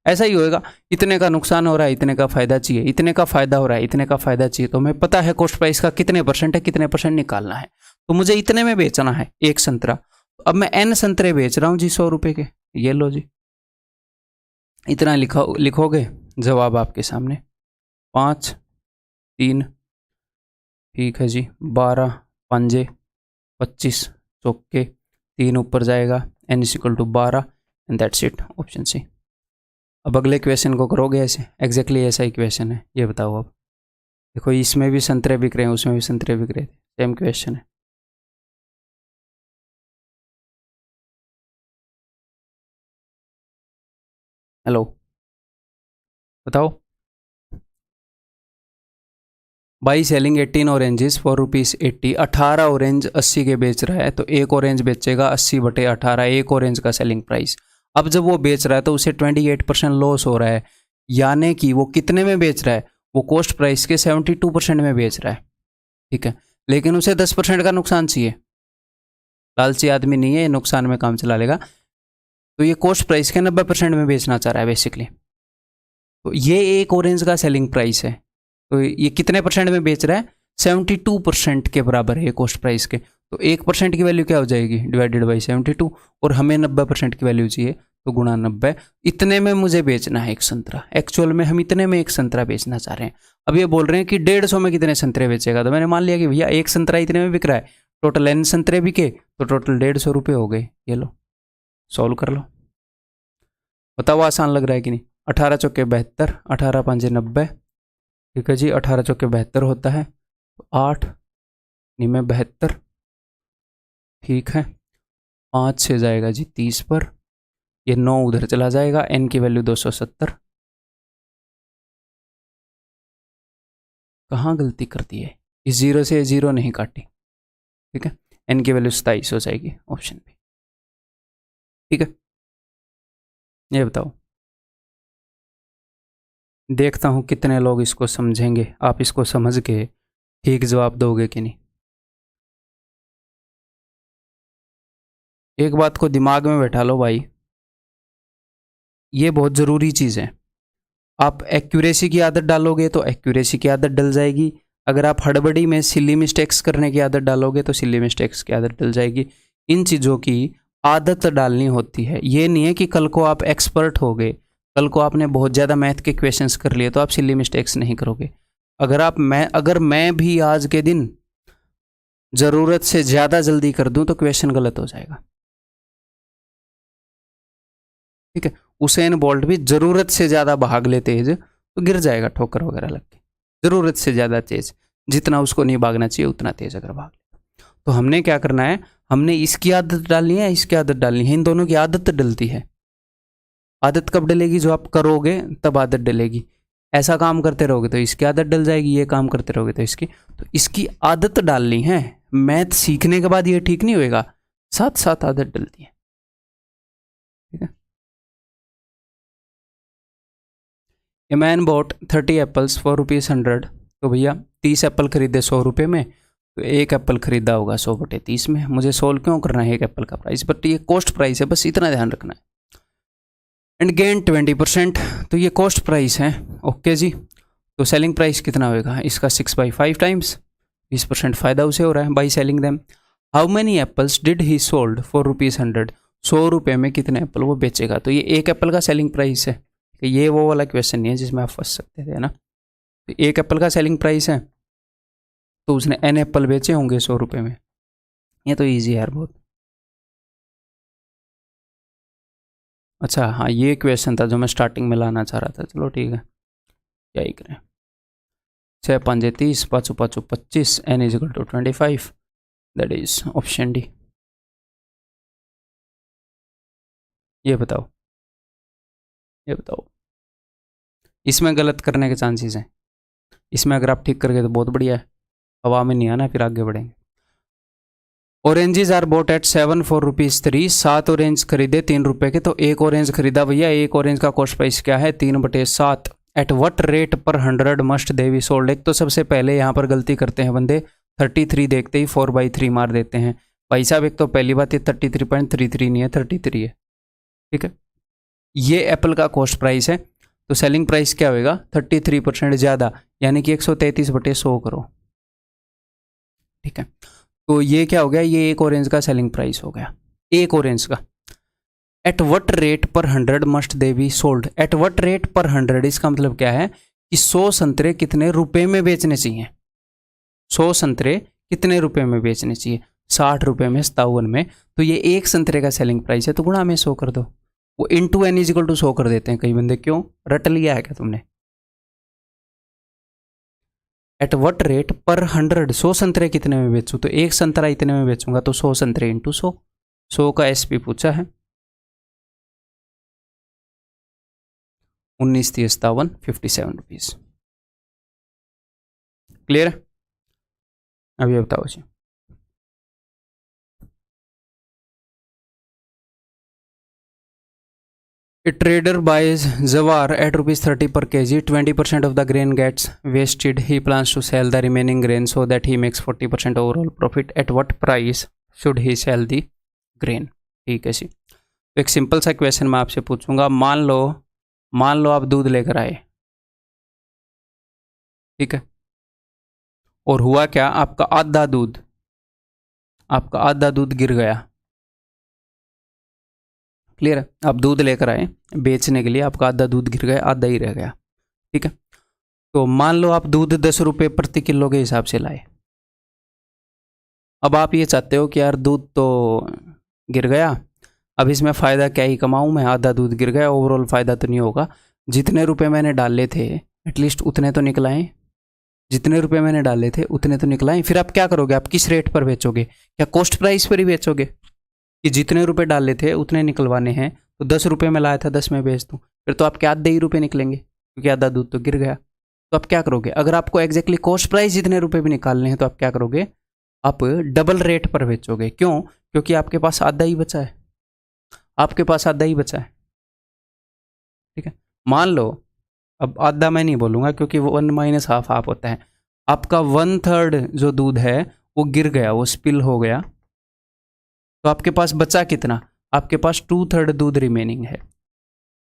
ऐसा ही होएगा, इतने का नुकसान हो रहा है, इतने का फायदा चाहिए, इतने का फायदा हो रहा है, इतने का फायदा चाहिए, तो हमें पता है कॉस्ट प्राइस का कितने परसेंट है, कितने परसेंट निकालना है, तो मुझे इतने में बेचना है एक संतरा, अब मैं n संतरे बेच रहा हूँ जी 100 रुपये के, ये लो जी, इतना लिखोगे, जवाब आपके सामने, 5 3, ठीक है जी, 12 पंजे 25 चौके, 3 ऊपर जाएगा, n is equal to 12, and that's it, option C. अब अगले क्वेश्चन को करोगे ऐसे, एग्जैक्टली ऐसा ही क्वेश्चन है, ये बताओ अब, देखो इसमें भी संतरे बिक रहे हैं, उसमें भी संतरे बिक रहे थे, सेम क्वेश्चन है, हेलो, बताओ, by selling 18 oranges for ₹80। 18 orange 80 के बेच रहा है, तो एक ऑरेंज बेचेगा 80/18, एक ऑरेंज का सेलिंग प्राइस। अब जब वो बेच रहा है तो उसे 28% लॉस हो रहा है, यानी कि वो कितने में बेच रहा है, वो कॉस्ट प्राइस के 72% में बेच रहा है, ठीक है। लेकिन उसे 10% का नुकसान चाहिए, लालची आदमी नहीं है, नुकसान में काम चला लेगा। तो ये कॉस्ट प्राइस के 90% में बेचना चाह रहा है बेसिकली। तो ये एक ऑरेंज का सेलिंग प्राइस है, तो ये कितने परसेंट में बेच रहा है, 72% के बराबर है कॉस्ट प्राइस के। तो 1% की वैल्यू क्या हो जाएगी, डिवाइडेड बाई 72, और हमें 90% की वैल्यू चाहिए, तो गुणा 90। इतने में मुझे बेचना है एक संतरा, एक्चुअल में हम इतने में एक संतरा बेचना चाह रहे हैं। अब ये बोल रहे हैं कि 150 में कितने संतरे बेचेगा, तो मैंने मान लिया कि भैया एक संतरा इतने में बिक रहा है, टोटल n संतरे बिके तो टोटल 150 रुपये हो गए। ये लो सॉल्व कर लो, बताओ आसान लग रहा है कि नहीं। 18 चौके 72, 18 5 90, ठीक है जी। 18 चौके 72 होता है, तो 8 में 72, ठीक है। 5 से जाएगा जी 30 पर, ये 9 उधर चला जाएगा, n की वैल्यू 270। कहाँ गलती कर दी है, इस जीरो से जीरो नहीं काटी, ठीक है। n की वैल्यू 27 हो जाएगी, ऑप्शन बी, ठीक है। ये बताओ, देखता हूँ कितने लोग इसको समझेंगे, आप इसको समझ के ठीक जवाब दोगे कि नहीं। एक बात को दिमाग में बैठा लो भाई, ये बहुत ज़रूरी चीज़ है। आप एक्यूरेसी की आदत डालोगे तो एक्यूरेसी की आदत डल जाएगी, अगर आप हड़बड़ी में सिली मिस्टेक्स करने की आदत डालोगे तो सिली मिस्टेक्स की आदत डल जाएगी। इन चीज़ों की आदत डालनी होती है, ये नहीं है कि कल को आप एक्सपर्ट हो गए, कल को आपने बहुत ज़्यादा मैथ के क्वेश्चंस कर लिए तो आप सिली मिस्टेक्स नहीं करोगे। अगर मैं भी आज के दिन ज़रूरत से ज़्यादा जल्दी कर दूं तो क्वेश्चन गलत हो जाएगा, ठीक है। उसेन बोल्ट भी ज़रूरत से ज़्यादा भाग ले तेज तो गिर जाएगा ठोकर वगैरह लग के, ज़रूरत से ज़्यादा तेज, जितना उसको नहीं भागना चाहिए उतना तेज अगर भाग ले। तो हमने क्या करना है, हमने इसकी आदत डालनी है, इसकी आदत डालनी है, इन दोनों की आदत डलती है। आदत कब डलेगी, जो आप करोगे तब आदत डलेगी। ऐसा काम करते रहोगे तो इसकी आदत डल जाएगी, ये काम करते रहोगे तो इसकी आदत डालनी है। मैथ सीखने के बाद ये ठीक नहीं होएगा, साथ साथ आदत डलती है, ठीक है। A man bot 30 apples for ₹100। तो भैया 30 एप्पल खरीदे 100 रुपये में, तो एक एप्पल खरीदा होगा 100/30 में। मुझे सोल्व क्यों करना है एक एप्पल का प्राइस, बट ये कॉस्ट प्राइस है, बस इतना ध्यान रखना है। एंड गेन 20%, तो ये कॉस्ट प्राइस है, ओके जी। तो सेलिंग प्राइस कितना होगा इसका, 6/5 टाइम्स, 20% फ़ायदा उसे हो रहा है by selling them. How many apples did he sold for ₹100। 100 रुपये में कितने एप्पल वो बेचेगा, तो ये एक एप्पल का सेलिंग प्राइस है। ये वो वाला क्वेश्चन नहीं है जिसमें आप फंस सकते थे, है ना। तो एक एप्पल का सेलिंग प्राइस है, तो उसने n एप्पल बेचे होंगे 100 रुपये में। ये तो ईजी है यार बहुत। अच्छा हाँ, ये क्वेश्चन था जो मैं स्टार्टिंग में लाना चाह रहा था, चलो ठीक है, क्या ही करें। 6 5 30, 5 5 25, n = 25, that is option D. ये बताओ, ये बताओ, इसमें गलत करने के चांसेस हैं, इसमें अगर आप ठीक कर गए तो बहुत बढ़िया है, हवा में नहीं आना, फिर आगे बढ़ेंगे। Oranges are bought at 7 for ₹3। 7 orange खरीदे 3 रुपये के, तो एक ऑरेंज खरीदा भैया, एक ऑरेंज का कॉस्ट प्राइस क्या है, 3/7। Eight what rate per 100 must they be sold. एक तो सबसे पहले यहाँ पर गलती करते हैं बंदे, 33 देखते ही 4/3 मार देते हैं। भाई साहब एक तो पहली बात, ये 33.33 नहीं है, 33 है, ठीक है। ये एप्पल का कॉस्ट प्राइस है, तो सेलिंग प्राइस क्या होगा, 33% ज़्यादा, यानी कि 133/100 करो, ठीक है। तो ये क्या हो गया, ये एक ऑरेंज का सेलिंग प्राइस हो गया, एक ऑरेंज का। Eight what rate per 100 must they be sold. At what rate per 100, इसका मतलब क्या है कि 100 संतरे कितने रुपए में बेचने चाहिए, 100 संतरे कितने रुपए में बेचने चाहिए, 60 रुपये में, 57 में। तो ये एक संतरे का सेलिंग प्राइस है, तो गुणा में 100 कर दो। वो इंटू n = 100 कर देते हैं कई बंदे, क्यों, रट लिया है क्या तुमने। एट वट रेट पर 100, 100 संतरे कितने में बेचूँ, तो एक संतरा इतने में बेचूंगा, तो 100 संतरे इंटू 100, 100 का SP पूछा है, 19 × 57 57 रुपीज़। क्लियर है? अब ये बताओ जी, A trader buys Zawar at ₹30 per kg. 20% of the grain gets wasted. He plans to sell the remaining grain so that he makes 40% overall profit. At what price should he sell the grain? ठीक है जी, तो एक simple सा question मैं आपसे पूछूंगा। मान लो आप दूध लेकर आए, ठीक है, और हुआ क्या, आपका आधा दूध गिर गया। क्लियर है? आप दूध लेकर आए बेचने के लिए, आपका आधा दूध गिर गया, आधा ही रह गया, ठीक है। तो मान लो आप दूध 10 रुपये प्रति किलो के हिसाब से लाए। अब आप ये चाहते हो कि यार दूध तो गिर गया, अब इसमें फ़ायदा क्या ही कमाऊँ मैं, आधा दूध गिर गया, ओवरऑल फ़ायदा तो नहीं होगा, जितने रुपए मैंने डाले थे एटलीस्ट उतने तो निकलाएं, जितने रुपए मैंने डाले थे उतने तो निकलाएं। फिर आप क्या करोगे, आप किस रेट पर बेचोगे? क्या कॉस्ट प्राइस पर ही बेचोगे कि जितने रुपए डाले थे उतने निकलवाने हैं, तो 10 रुपये में लाया था 10 में बेच दूँ, फिर तो आपके आधे ही रुपये निकलेंगे क्योंकि आधा दूध तो गिर गया। तो आप क्या करोगे, अगर आपको एग्जैक्टली कॉस्ट प्राइस जितने रुपए भी निकालने हैं तो आप क्या करोगे, आप डबल रेट पर बेचोगे। क्यों? क्योंकि आपके पास आधा ही बचा है, आपके पास आधा ही बचा है, ठीक है। मान लो, अब आधा मैं नहीं बोलूँगा क्योंकि 1 माइनस हाफ हाफ होता है, आपका 1/3 जो दूध है वो गिर गया, वो स्पिल हो गया, तो आपके पास बचा कितना, आपके पास 2/3 दूध रिमेनिंग है।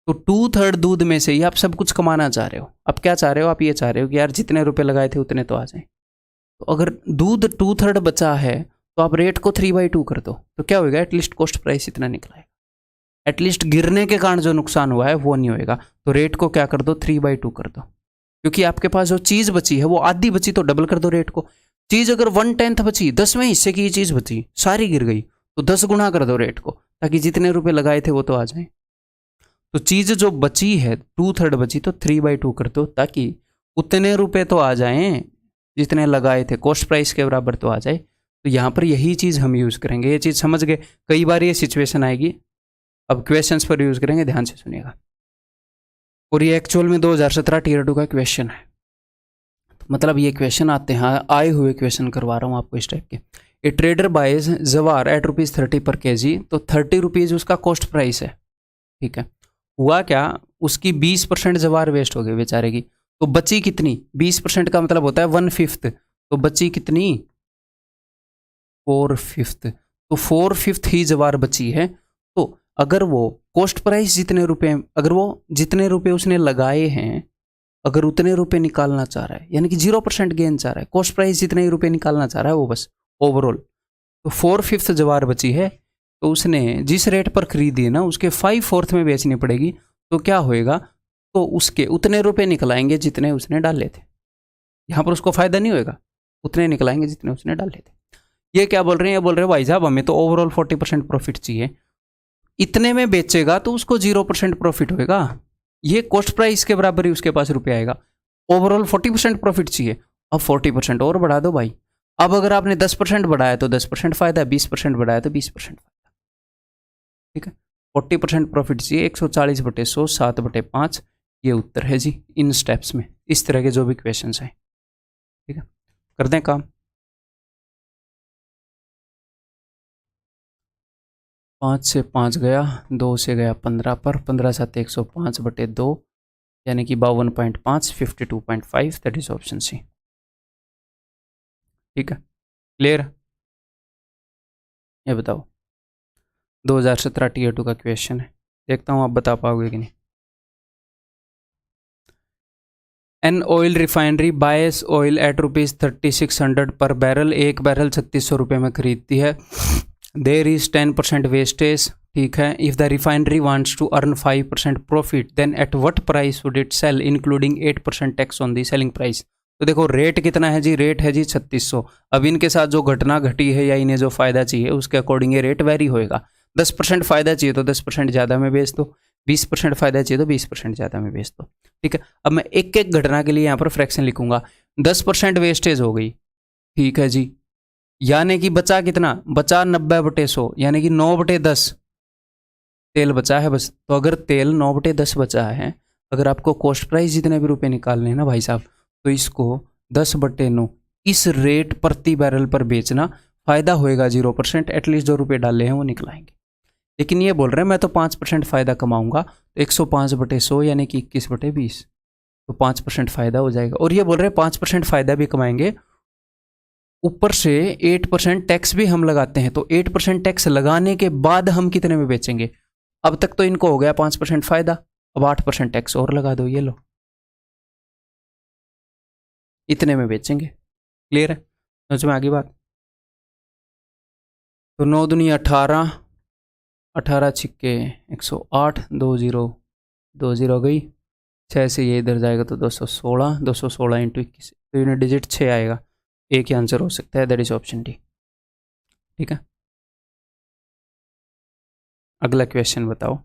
तो 2/3 दूध में से ही आप सब कुछ कमाना चाह रहे हो। अब क्या चाह रहे हो, आप ये चाह रहे हो कि यार जितने रुपए लगाए थे उतने तो आ जाए। तो अगर दूध 2/3 बचा है तो आप रेट को 3/2 कर दो, तो क्या होगा, एटलीस्ट कॉस्ट प्राइस इतना निकला है, एटलीस्ट गिरने के कारण जो नुकसान हुआ है वो नहीं होएगा। तो रेट को क्या कर दो, 3/2 कर दो, क्योंकि आपके पास जो चीज़ बची है वो आधी बची, तो डबल कर दो रेट को। चीज़ अगर 1/10 बची, 10वें हिस्से की चीज़ बची, सारी गिर गई, तो 10 गुना कर दो रेट को, ताकि जितने रुपए लगाए थे वो तो आ जाए। तो चीज़ जो बची है 2/3 बची, तो 3/2 कर दो, ताकि उतने रुपए तो आ जाएं जितने लगाए थे, कॉस्ट प्राइस के बराबर तो आ जाए। तो यहाँ पर यही चीज़ हम यूज़ करेंगे, ये चीज़ समझ गए। कई बार ये सिचुएशन आएगी, अब क्वेश्चंस पर यूज़ करेंगे, ध्यान से सुनिएगा। और ये एक्चुअल में 2017 Tier 2 का क्वेश्चन है, मतलब ये क्वेश्चन आते हैं, आए हुए क्वेश्चन करवा रहा हूँ आपको इस टाइप के। ए ट्रेडर बाइज जवार एट ₹30 पर kg, तो 30 रुपीज़ उसका कॉस्ट प्राइस है, ठीक है। हुआ क्या, उसकी 20% जवार वेस्ट हो गई बेचारे की, तो बची कितनी, 20% का मतलब होता है 1/5, तो बची कितनी, 4/5, तो 4/5 ही जवार बची है। तो अगर वो कॉस्ट प्राइस जितने रुपए, अगर वो जितने रुपए उसने लगाए हैं अगर उतने रुपए निकालना चाह रहा है, यानी कि 0% गेन चाह रहा है, कॉस्ट प्राइस जितने ही रुपए निकालना चाह रहा है वो बस ओवरऑल, तो 4/5 जवार बची है, तो उसने जिस रेट पर खरीदी है ना उसके 5/4 में बेचनी पड़ेगी। तो क्या होएगा, तो उसके उतने रुपए निकलाएंगे जितने उसने डाले थे, यहाँ पर उसको फायदा नहीं होएगा, उतने निकलाएंगे जितने उसने डाले थे। ये क्या बोल रहे हैं, ये बोल रहे हैं भाई साहब हमें तो ओवरऑल 40% प्रॉफिट चाहिए, इतने में बेचेगा तो उसको 0% प्रॉफिट होएगा, ये कॉस्ट प्राइस के बराबर ही उसके पास रुपया आएगा, ओवरऑल 40% प्रॉफिट चाहिए, अब 40% और बढ़ा दो भाई। अब अगर आपने 10% बढ़ाया तो 10% फायदा, 20% बढ़ाया तो 20% फायदा, ठीक है। 40% प्रॉफिट चाहिए, 140/100, 7/5, ये उत्तर है जी इन स्टेप्स में। इस तरह के जो भी क्वेश्चन हैं, ठीक है, कर दें काम। 5 से 5 गया, 2 से गया 15 पर, 15 7 105/2, यानी कि 52.5, 52.5, दैट इज ऑप्शन सी, ठीक है। क्लियर? ये बताओ, 2017 Tier 2 का क्वेश्चन है, देखता हूँ आप बता पाओगे कि नहीं। An oil refinery bias oil eight ₹3600 पर बैरल, एक बैरल 3600 रुपये में खरीदती है। देर इज 10% वेस्टेज, ठीक है। If the refinery wants to earn 5% profit then at what price would it sell including 8% tax on the selling price. तो देखो रेट कितना है जी, रेट है जी 3600। अब इनके साथ जो घटना घटी है या इन्हें जो फ़ायदा चाहिए उसके अकॉर्डिंग ये रेट वेरी होएगा। 10% फ़ायदा चाहिए तो 10% ज़्यादा में बेच दो, 20% फ़ायदा चाहिए तो 20% ज़्यादा में बेच दो, ठीक है। अब मैं एक एक घटना के लिए यहाँ पर फ्रैक्शन लिखूंगा। 10% वेस्टेज हो गई, ठीक है जी, यानी कि बचा कितना, बचा 90/100, यानी कि 9/10 तेल बचा है बस। तो अगर तेल 9/10 बचा है, अगर आपको कॉस्ट प्राइस जितने भी रुपए निकालने हैं ना भाई साहब, तो इसको 10/9 इस रेट प्रति बैरल पर बेचना, फ़ायदा होएगा 0%, एटलीस्ट जो रुपये डाले हैं वो निकलाएंगे। लेकिन ये बोल रहे हैं मैं तो 5% फ़ायदा कमाऊंगा, तो 105/100 यानी कि 21/20, तो 5% फ़ायदा हो जाएगा। और ये बोल रहे हैं 5% फ़ायदा भी कमाएंगे, ऊपर से 8% टैक्स भी हम लगाते हैं, तो 8% टैक्स लगाने के बाद हम कितने में बेचेंगे? अब तक तो इनको हो गया 5% फ़ायदा, अब 8% टैक्स और लगा दो, ये लो, इतने में बेचेंगे। क्लियर है? समझ में आ गई बात? तो 9 दूनी 18, 18 छिक्के 108, 2 0 गई, 6 से ये इधर जाएगा तो 216, 216 इंटू 21, तो यूनिट डिजिट 6 आएगा। एक ही आंसर हो सकता है, दैट इज ऑप्शन डी। ठीक है, अगला क्वेश्चन बताओ।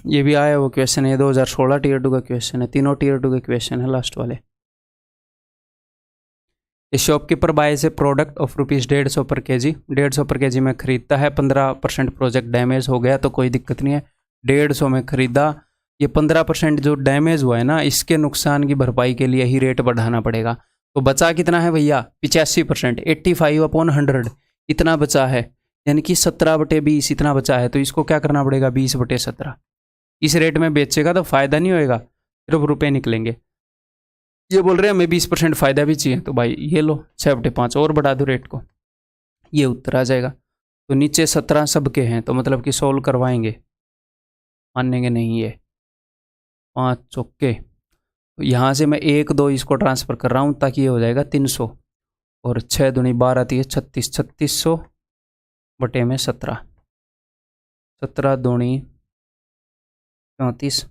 ये भी आया वो क्वेश्चन है, 2016 टीयर 2 का क्वेश्चन है, तीनों टीयर 2 के क्वेश्चन है लास्ट वाले। ए shopkeeper boys A product of ₹150 पर केजी, 150 पर केजी में खरीदता है, 15% प्रोजेक्ट डैमेज हो गया तो कोई दिक्कत नहीं है, 150 में खरीदा, ये 15% जो डैमेज हुआ है ना, इसके नुकसान की भरपाई के लिए ही रेट बढ़ाना पड़ेगा। तो बचा कितना है भैया? 85%, 85/100 इतना बचा है, यानी कि 17/20 इतना बचा है। तो इसको क्या करना पड़ेगा? 20/17। इस रेट में बेचेगा तो फ़ायदा नहीं होएगा, सिर्फ रुपये निकलेंगे। ये बोल रहे हैं हमें 20% फ़ायदा भी चाहिए, तो भाई ये लो 6/5 और बढ़ा दो रेट को, ये उत्तर आ जाएगा। तो नीचे 17 सबके हैं, तो मतलब कि सोल्व करवाएंगे, मानेंगे नहीं ये 5 चौके। तो यहाँ से मैं 1 2 इसको ट्रांसफ़र कर रहा हूँ ताकि ये हो जाएगा 300, और 6 दूनी 12 × 36, 3600 बटे में 17, 17 दूनी 34,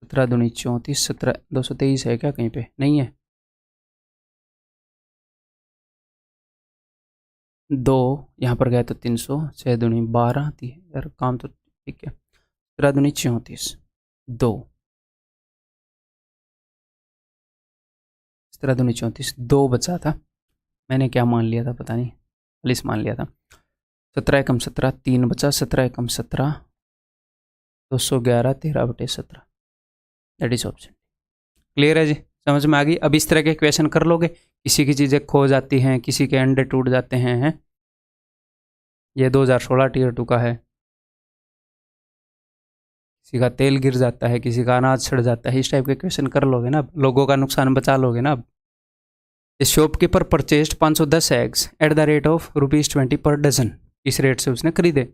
17 दूनी 34, 17 223 है क्या कहीं पे? नहीं है, 2 यहाँ पर गए तो 300, 6 दूनी 12, यार काम तो ठीक है, 17 दूनी 34, 2, 17 दूनी 34, 2 बचा था, मैंने क्या मान लिया था पता नहीं, 40 मान लिया था। 17 एकम 17, 3 बचा, 17 एकम 17, 211, 13/17, दैट इज ऑप्शन। क्लियर है जी? समझ में आ गई? अब इस तरह के क्वेश्चन कर लोगे, किसी की चीज़ें खो जाती हैं, किसी के अंडे टूट जाते हैं। ये 2016 टीयर 2 का है, किसी का तेल गिर जाता है, किसी का अनाज सड़ जाता है, इस टाइप के क्वेश्चन कर लोगे ना, लोगों का नुकसान बचा लोगे ना। अब shopkeeper purchased 510 eggs at the rate of ₹20 per dozen, इस रेट से उसने खरीदे,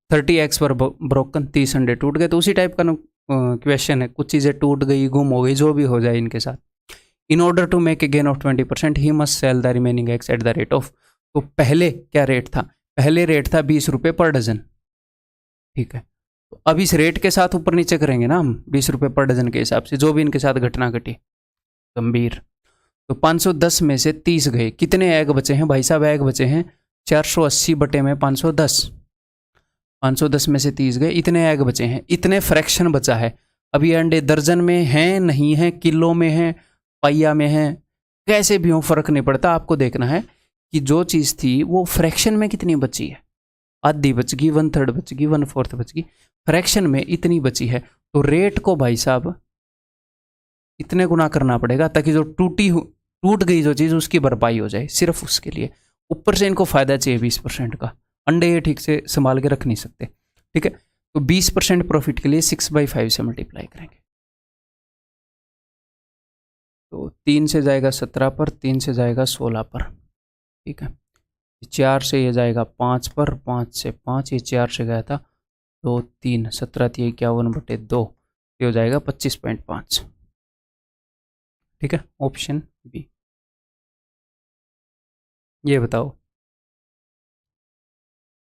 30 एग्स पर ब्रोकन, 30 अंडे टूट गए। तो उसी टाइप का क्वेश्चन है, कुछ चीज़ें टूट गई, गुम हो गई, जो भी हो जाए इनके साथ। In order to make a gain of 20% he must sell the remaining eggs at the rate of, तो पहले क्या रेट था? पहले रेट था ₹20 पर डजन, ठीक है। तो अब इस रेट के साथ ऊपर नीचे करेंगे ना हम, ₹20 पर डजन के हिसाब से, जो भी इनके साथ घटना घटी गंभीर। तो 510 में से 30 गए, कितने एग बचे हैं भाई साहब? एग बचे हैं 480 बटे में 510, 510 में से 30 गए, इतने एग बचे हैं, इतने फ्रैक्शन बचा है। अब ये अंडे दर्जन में हैं, नहीं हैं, किलो में हैं, पाइया में हैं, कैसे भी हो फर्क नहीं पड़ता, आपको देखना है कि जो चीज़ थी वो फ्रैक्शन में कितनी बची है। आधी बच गई, 1/3 बच गई, 1/4 बच गई, फ्रैक्शन में इतनी बची है। तो रेट को भाई साहब इतने गुना करना पड़ेगा ताकि जो टूट गई जो चीज़ उसकी भरपाई हो जाए, सिर्फ उसके लिए। ऊपर से इनको फ़ायदा चाहिए 20% का, अंडे ये ठीक से संभाल के रख नहीं सकते, ठीक है। तो 20% प्रॉफिट के लिए 6/5 से मल्टीप्लाई करेंगे, तो 3 से जाएगा 17 पर, 3 से जाएगा 16 पर, ठीक है। 4 से ये जाएगा 5 पर, 5 से 5, ये 4 से गया था 2 3, 17 × 51/2, ये हो जाएगा 25.5, ठीक है, ऑप्शन बी। ये बताओ,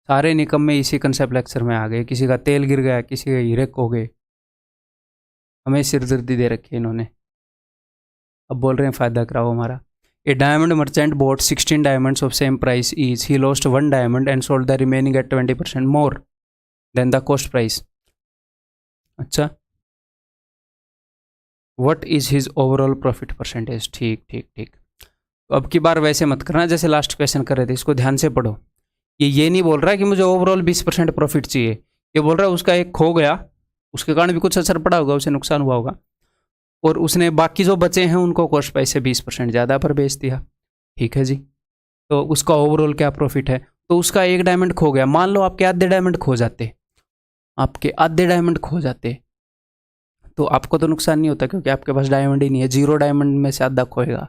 सारे निकम में इसी कंसेप्ट लेक्चर में आ गए, किसी का तेल गिर गया, किसी के हीरे खो गए, हमें सिरदर्दी दे रखी है इन्होंने, अब बोल रहे हैं फ़ायदा कराओ हमारा। A diamond merchant bought 16 diamonds of same price each, he lost 1 diamond and sold the remaining at 20% more than the cost price. अच्छा, what is his overall profit percentage? ठीक ठीक ठीक। तो अब की बार वैसे मत करना जैसे लास्ट क्वेश्चन कर रहे थे, इसको ध्यान से पढ़ो। ये नहीं बोल रहा है कि मुझे ओवरऑल 20% प्रॉफिट चाहिए, ये बोल रहा है उसका एक खो गया, उसके कारण भी कुछ असर पड़ा होगा, उसे नुकसान हुआ होगा, और उसने बाकी जो बचे हैं उनको कॉस्ट प्राइस से 20% ज़्यादा पर बेच दिया। ठीक है जी, तो उसका ओवरऑल क्या प्रॉफिट है? तो उसका एक डायमंड खो गया। मान लो आपके आधे डायमंड खो जाते, आपके आधे डायमंड खो जाते, तो आपको तो नुकसान नहीं होता क्योंकि आपके पास डायमंड ही नहीं है। 0 डायमंड में से आधा खोएगा,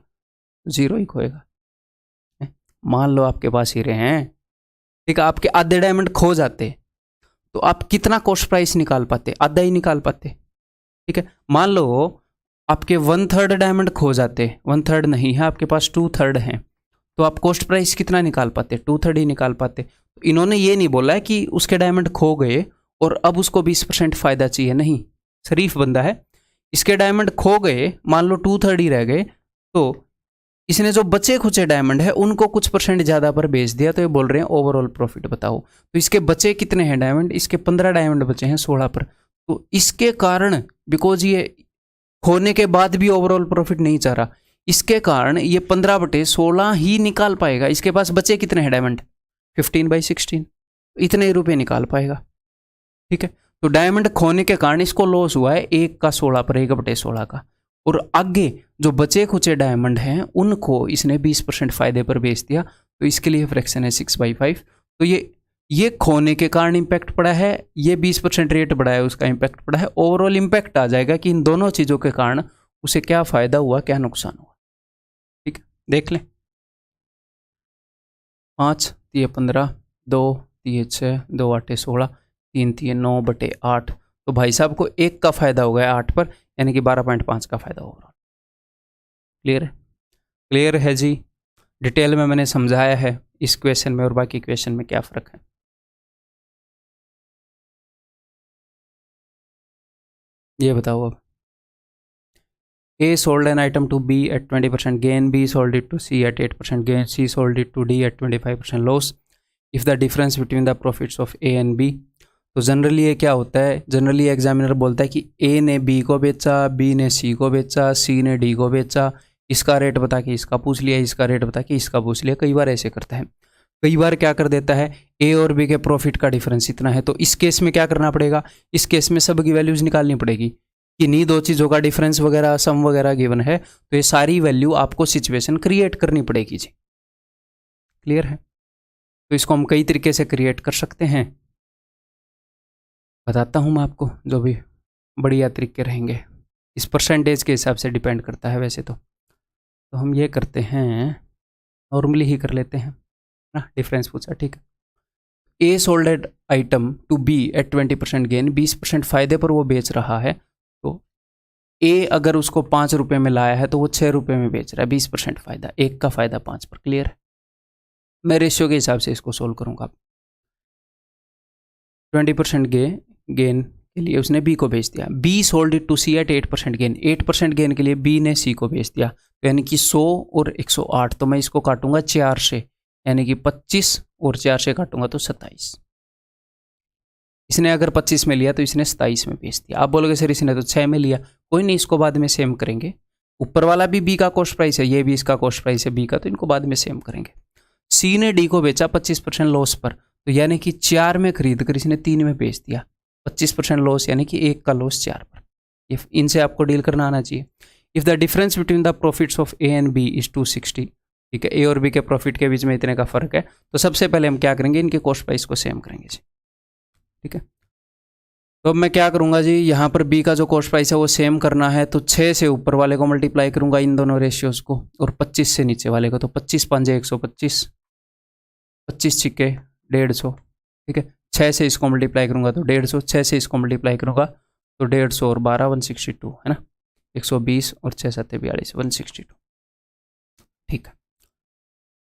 0 ही खोएगा। मान लो आपके पास हीरे हैं, ठीक है, आपके आधे डायमंड खो जाते तो आप कितना कॉस्ट प्राइस निकाल पाते? आधा ही निकाल पाते। ठीक है, मान लो आपके 1/3 डायमंड खो जाते, 1/3 नहीं है आपके पास 2/3 हैं, तो आप कॉस्ट प्राइस कितना निकाल पाते? 2/3 ही निकाल पाते। तो इन्होंने ये नहीं बोला है कि उसके डायमंड खो गए और अब उसको 20% फायदा चाहिए, नहीं, शरीफ बंदा है। इसके डायमंड खो गए, मान लो 2/3 ही रह गए, तो इसने जो बचे खुचे डायमंड है उनको कुछ परसेंट ज़्यादा पर बेच दिया, तो ये बोल रहे हैं ओवरऑल प्रॉफिट बताओ। तो इसके बचे कितने हैं डायमंड? इसके 15 डायमंड बचे हैं 16 पर। तो इसके कारण, बिकॉज ये खोने के बाद भी ओवरऑल प्रॉफिट नहीं चाह रहा, इसके कारण ये 15/16 ही निकाल पाएगा। इसके पास बचे कितने हैं डायमंड? 15/16, इतने रुपये निकाल पाएगा। ठीक है, तो डायमंड खोने के कारण इसको लॉस हुआ है 1 का 16 पर, 1/16 का, और आगे जो बचे खुचे डायमंड हैं उनको इसने 20% फायदे पर बेच दिया, तो इसके लिए फ्रैक्शन है 6/5। तो ये खोने के कारण इंपैक्ट पड़ा है, ये 20% रेट बढ़ा है उसका इंपैक्ट पड़ा है। ओवरऑल इंपैक्ट आ जाएगा कि इन दोनों चीज़ों के कारण उसे क्या फ़ायदा हुआ, क्या नुकसान हुआ। ठीक है, देख लें। 5 × 15, 2 × 6, 2 × 8 16, 3 × 9/8, तो भाई साहब को 1 का फ़ायदा हो गया 8 पर, यानी कि 12.5 का फ़ायदा ओवरऑल। क्लियर है? क्लियर है जी। डिटेल में मैंने समझाया है इस क्वेश्चन में और बाकी क्वेश्चन में क्या फ़र्क है। ये बताओ अब। A sold an item to B at 20% gain, B sold it to C at 8% gain, C sold it to D at 25% loss. If the difference between the profits of A and B, तो generally ये क्या होता है, generally examiner बोलता है कि A ने B को बेचा, B ने C को बेचा, C ने D को बेचा, इसका रेट बता के इसका पूछ लिया, इसका रेट बता के इसका पूछ लिया। कई बार ऐसे करता है। कई बार क्या कर देता है, A और B के प्रॉफिट का डिफरेंस इतना है, तो इस केस में क्या करना पड़ेगा, इस केस में सब की वैल्यूज निकालनी पड़ेगी कि नहीं दो चीज़ों का डिफरेंस वगैरह सम वगैरह गिवन है, तो ये सारी वैल्यू आपको सिचुएशन क्रिएट करनी पड़ेगी जी। क्लियर है? तो इसको हम कई तरीके से क्रिएट कर सकते हैं, बताता हूँ मैं आपको, जो भी बढ़िया तरीके रहेंगे। इस परसेंटेज के हिसाब से डिपेंड करता है वैसे तो हम ये करते हैं, नॉर्मली ही कर लेते हैं ना, डिफरेंस पूछा, ठीक है। A sold at item to B at 20% gain, 20% फायदे पर वो बेच रहा है, तो ए अगर उसको 5 रुपये में लाया है तो वो 6 रुपये में बेच रहा है, 20% फायदा, 1 का फायदा 5 पर। क्लियर है? मैं रेशियो के हिसाब से इसको सोल्व करूंगा। 20% गेन के लिए उसने बी को बेच दिया, B sold it to C at 8% gain, 8% gain के लिए बी ने सी को बेच दिया, तो यानी कि 100 और 108, तो मैं इसको काटूंगा 4 से, यानी कि 25 और 4 से काटूंगा तो 27। इसने अगर 25 में लिया तो इसने 27 में बेच दिया। आप बोलोगे सर इसने तो 6 में लिया, कोई नहीं, इसको बाद में सेम करेंगे। ऊपर वाला भी बी का कॉस्ट प्राइस है, ये भी इसका कॉस्ट प्राइस है बी का, तो इनको बाद में सेम करेंगे। सी ने डी को बेचा 25% लॉस पर, तो यानी कि 4 में खरीद कर इसने 3 में बेच दिया, 25% लॉस, यानी कि 1 का लॉस 4 पर। इनसे आपको डील करना आना चाहिए। If the difference between the profits of A and B is 260, ठीक है, ए और बी के प्रॉफिट के बीच में इतने का फर्क है, तो सबसे पहले हम क्या करेंगे, इनके कॉस्ट प्राइस को सेम करेंगे जी। ठीक है, तो अब मैं क्या करूंगा जी, यहाँ पर बी का जो कॉस्ट प्राइस है वो सेम करना है, तो 6 से ऊपर वाले को मल्टीप्लाई करूंगा इन दोनों रेशियोज को, और 25 से नीचे वाले को, तो 25 पंजे 125, 25 छिक्के 150, ठीक है। 6 से इसको मल्टीप्लाई करूंगा तो 150, 6 से इसको मल्टीप्लाई करूंगा तो 150 और 12 162, है ना, 120 और 6 7 42 162, ठीक है।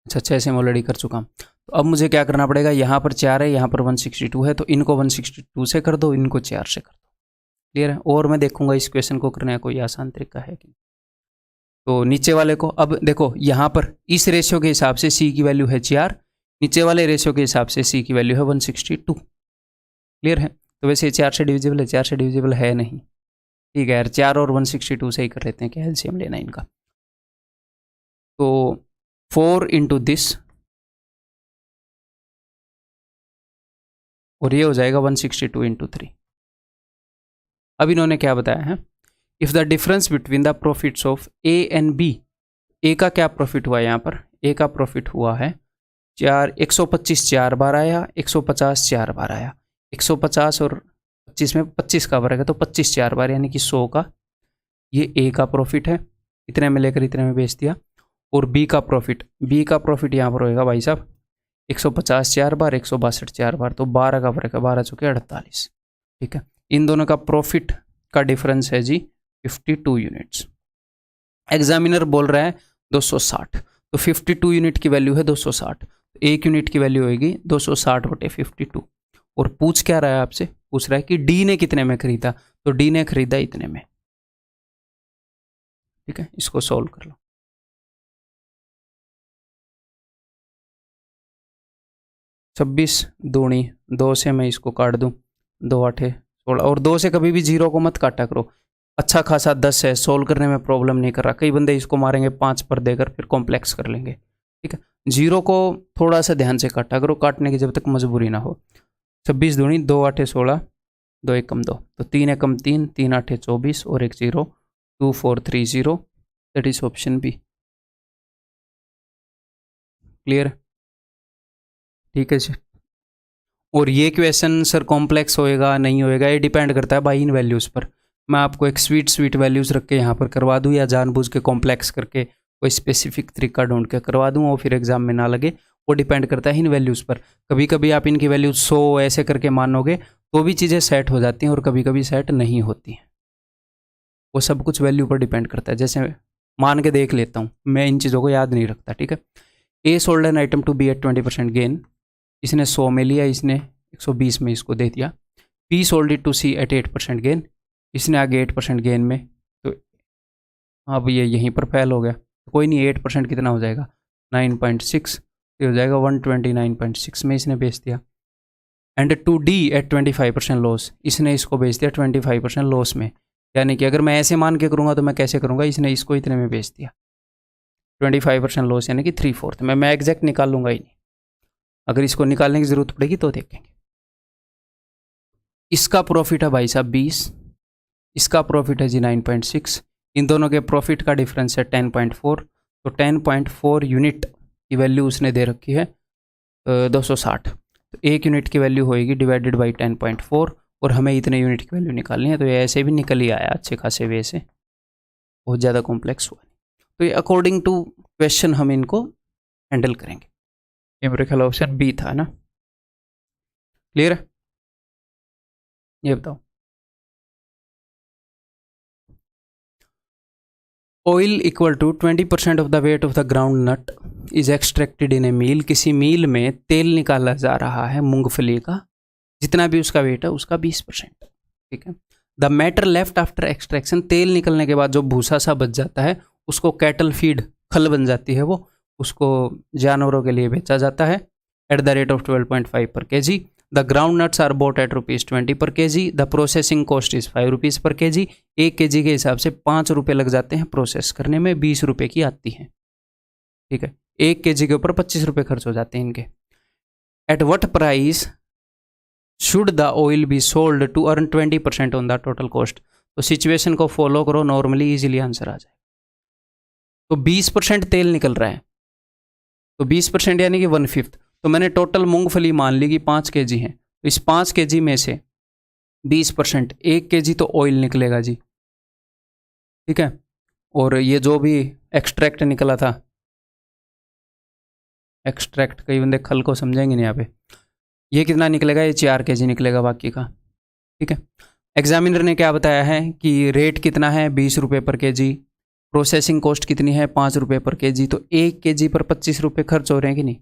अच्छा, 6 से मैं ऑलरेडी कर चुका हूँ, तो अब मुझे क्या करना पड़ेगा, यहाँ पर 4 है, यहाँ पर 162 है, तो इनको 162 से कर दो, इनको 4 से कर दो। क्लियर है? और मैं देखूंगा इस क्वेश्चन को करने का कोई आसान तरीका है कि, तो नीचे वाले को अब देखो, यहाँ पर इस रेशियो के हिसाब से सी की वैल्यू है 4, नीचे वाले रेशियो के हिसाब से सी की वैल्यू है 162। क्लियर है? तो वैसे 4 से डिविजिबल है, 4 से डिविजिबल है नहीं, ठीक है यार, 4 और 162 से ही कर लेते हैं, क्या एलसीएम लेना इनका। तो 4 इंटू दिस, और ये हो जाएगा 162 इंटू 3, अब इन्होंने क्या बताया है, if the difference between the profits of A and B, A का क्या प्रॉफिट हुआ है यहाँ पर, ए का प्रॉफिट हुआ है 125 4 बार आया, 150 4 बार आया, 150 और 25 में 25 का वर्ग है तो 25 4 बार यानी कि 100 का ये ए का प्रॉफिट है, इतने में लेकर इतने में बेच दिया। और बी का प्रॉफिट यहाँ पर होएगा भाई साहब 150 4 बार, 162 4 बार, तो 12 का फर्क है, 12 चौके 48। ठीक है, इन दोनों का प्रॉफिट का डिफरेंस है जी 52 यूनिट्स। एग्जामिनर बोल रहा है 260, तो 52 यूनिट की वैल्यू है 260, एक यूनिट की वैल्यू होगी 260/52। और पूछ क्या रहा है आपसे, पूछ रहा है कि डी ने कितने में खरीदा, तो डी ने खरीदा इतने में। ठीक है, इसको सॉल्व कर लो। 26 दूनी 2 से मैं इसको काट दूं, 2 8 16, और 2 से कभी भी 0 को मत काटा करो। अच्छा खासा 10 है, सोल्व करने में प्रॉब्लम नहीं कर रहा। कई बंदे इसको मारेंगे 5 पर देकर फिर कॉम्प्लेक्स कर लेंगे। ठीक है, 0 को थोड़ा सा ध्यान से काटा करो, काटने की जब तक मजबूरी ना हो। 26 दूनी 2 8 16, 2 1 कम 2, तो 3 1 कम 3, 3 8 24 और 1 0, 2 4 3 0, that is option B. Clear? ठीक है जी। और ये क्वेश्चन सर कॉम्प्लेक्स होएगा नहीं होएगा, ये डिपेंड करता है बाई इन वैल्यूज़ पर। मैं आपको एक स्वीट वैल्यूज़ रख के यहाँ पर करवा दूँ या जानबूझ के कॉम्प्लेक्स करके कोई स्पेसिफिक तरीका ढूंढ के करवा दूँ और फिर एग्जाम में ना लगे, वो डिपेंड करता है इन वैल्यूज़ पर। कभी कभी आप इनकी वैल्यूज 100 ऐसे करके मानोगे तो भी चीज़ें सेट हो जाती हैं और कभी कभी सेट नहीं होती हैं। वो सब कुछ वैल्यू पर डिपेंड करता है। जैसे मान के देख लेता हूँ, मैं इन चीज़ों को याद नहीं रखता। ठीक है, A sold an item to B at 20% gain, इसने 100 में लिया, इसने 120 में इसको दे दिया। P sold it to C at 8% gain, इसने आगे 8% गेन में, तो अब ये यहीं पर फेल हो गया। तो कोई नहीं, 8% कितना हो जाएगा 9.6, ये हो जाएगा 129.6 में इसने बेच दिया। And to D at 25% loss, इसने इसको बेच दिया 25% लॉस में। यानी कि अगर मैं ऐसे मान के करूँगा तो मैं कैसे करूँगा, इसने इसको इतने में बेच दिया 25% लॉस यानी कि 3/4 में। मैं एग्जैक्ट निकाल लूँगा ही नहीं, अगर इसको निकालने की ज़रूरत पड़ेगी तो देखेंगे। इसका प्रॉफिट है भाई साहब 20, इसका प्रॉफिट है जी 9.6, इन दोनों के प्रॉफिट का डिफरेंस है 10.4, तो 10.4 यूनिट की वैल्यू उसने दे रखी है 260, तो एक यूनिट की वैल्यू होएगी डिवाइडेड बाई 10.4, और हमें इतने यूनिट की वैल्यू निकालनी है। तो ये ऐसे भी निकल ही आया अच्छे खासे वे से, बहुत ज़्यादा कॉम्प्लेक्स हुआ नहीं। तो ये अकॉर्डिंग टू क्वेश्चन हम इनको हैंडल करेंगे। ये मेरे ख्याल ऑप्शन बी था ना। क्लियर है? ये बताओ, oil equal to 20% of the weight of the groundnut is extracted in a meal, किसी मील में तेल निकाला जा रहा है मूंगफली का, जितना भी उसका वेट है उसका 20%। ठीक है, the matter left after extraction, तेल निकलने के बाद जो भूसा सा बच जाता है उसको कैटल फीड, खल बन जाती है वो, उसको जानवरों के लिए बेचा जाता है eight the rate of 12.5 per kg। The ground nuts are bought at ₹20 per kg, the processing cost is ₹5 per kg। 1 kg के हिसाब से 5 रुपये लग जाते हैं प्रोसेस करने में, 20 रुपये की आती है। ठीक है, 1 kg के ऊपर 25 रुपये खर्च हो जाते हैं इनके। At what price should the oil be sold to earn 20% on the total cost. तो सिचुएशन को फॉलो करो, नॉर्मली इजीली आंसर आ जाए। तो 20% तेल निकल रहा है, तो 20% यानी कि 1/5, तो मैंने टोटल मूंगफली मान ली कि 5 kg है, तो इस 5 kg में से 20% 1 kg तो ऑयल निकलेगा जी। ठीक है, और ये जो भी एक्सट्रैक्ट निकला था, एक्सट्रैक्ट कई बंदे खल को समझेंगे नहीं यहाँ पे, ये कितना निकलेगा, ये 4 kg निकलेगा बाकी का। ठीक है, एग्जामिनर ने क्या बताया है कि रेट कितना है 20 रुपये पर kg, प्रोसेसिंग कॉस्ट कितनी है 5 रुपये पर kg, तो 1 kg पर 25 रुपये खर्च हो रहे हैं कि नहीं,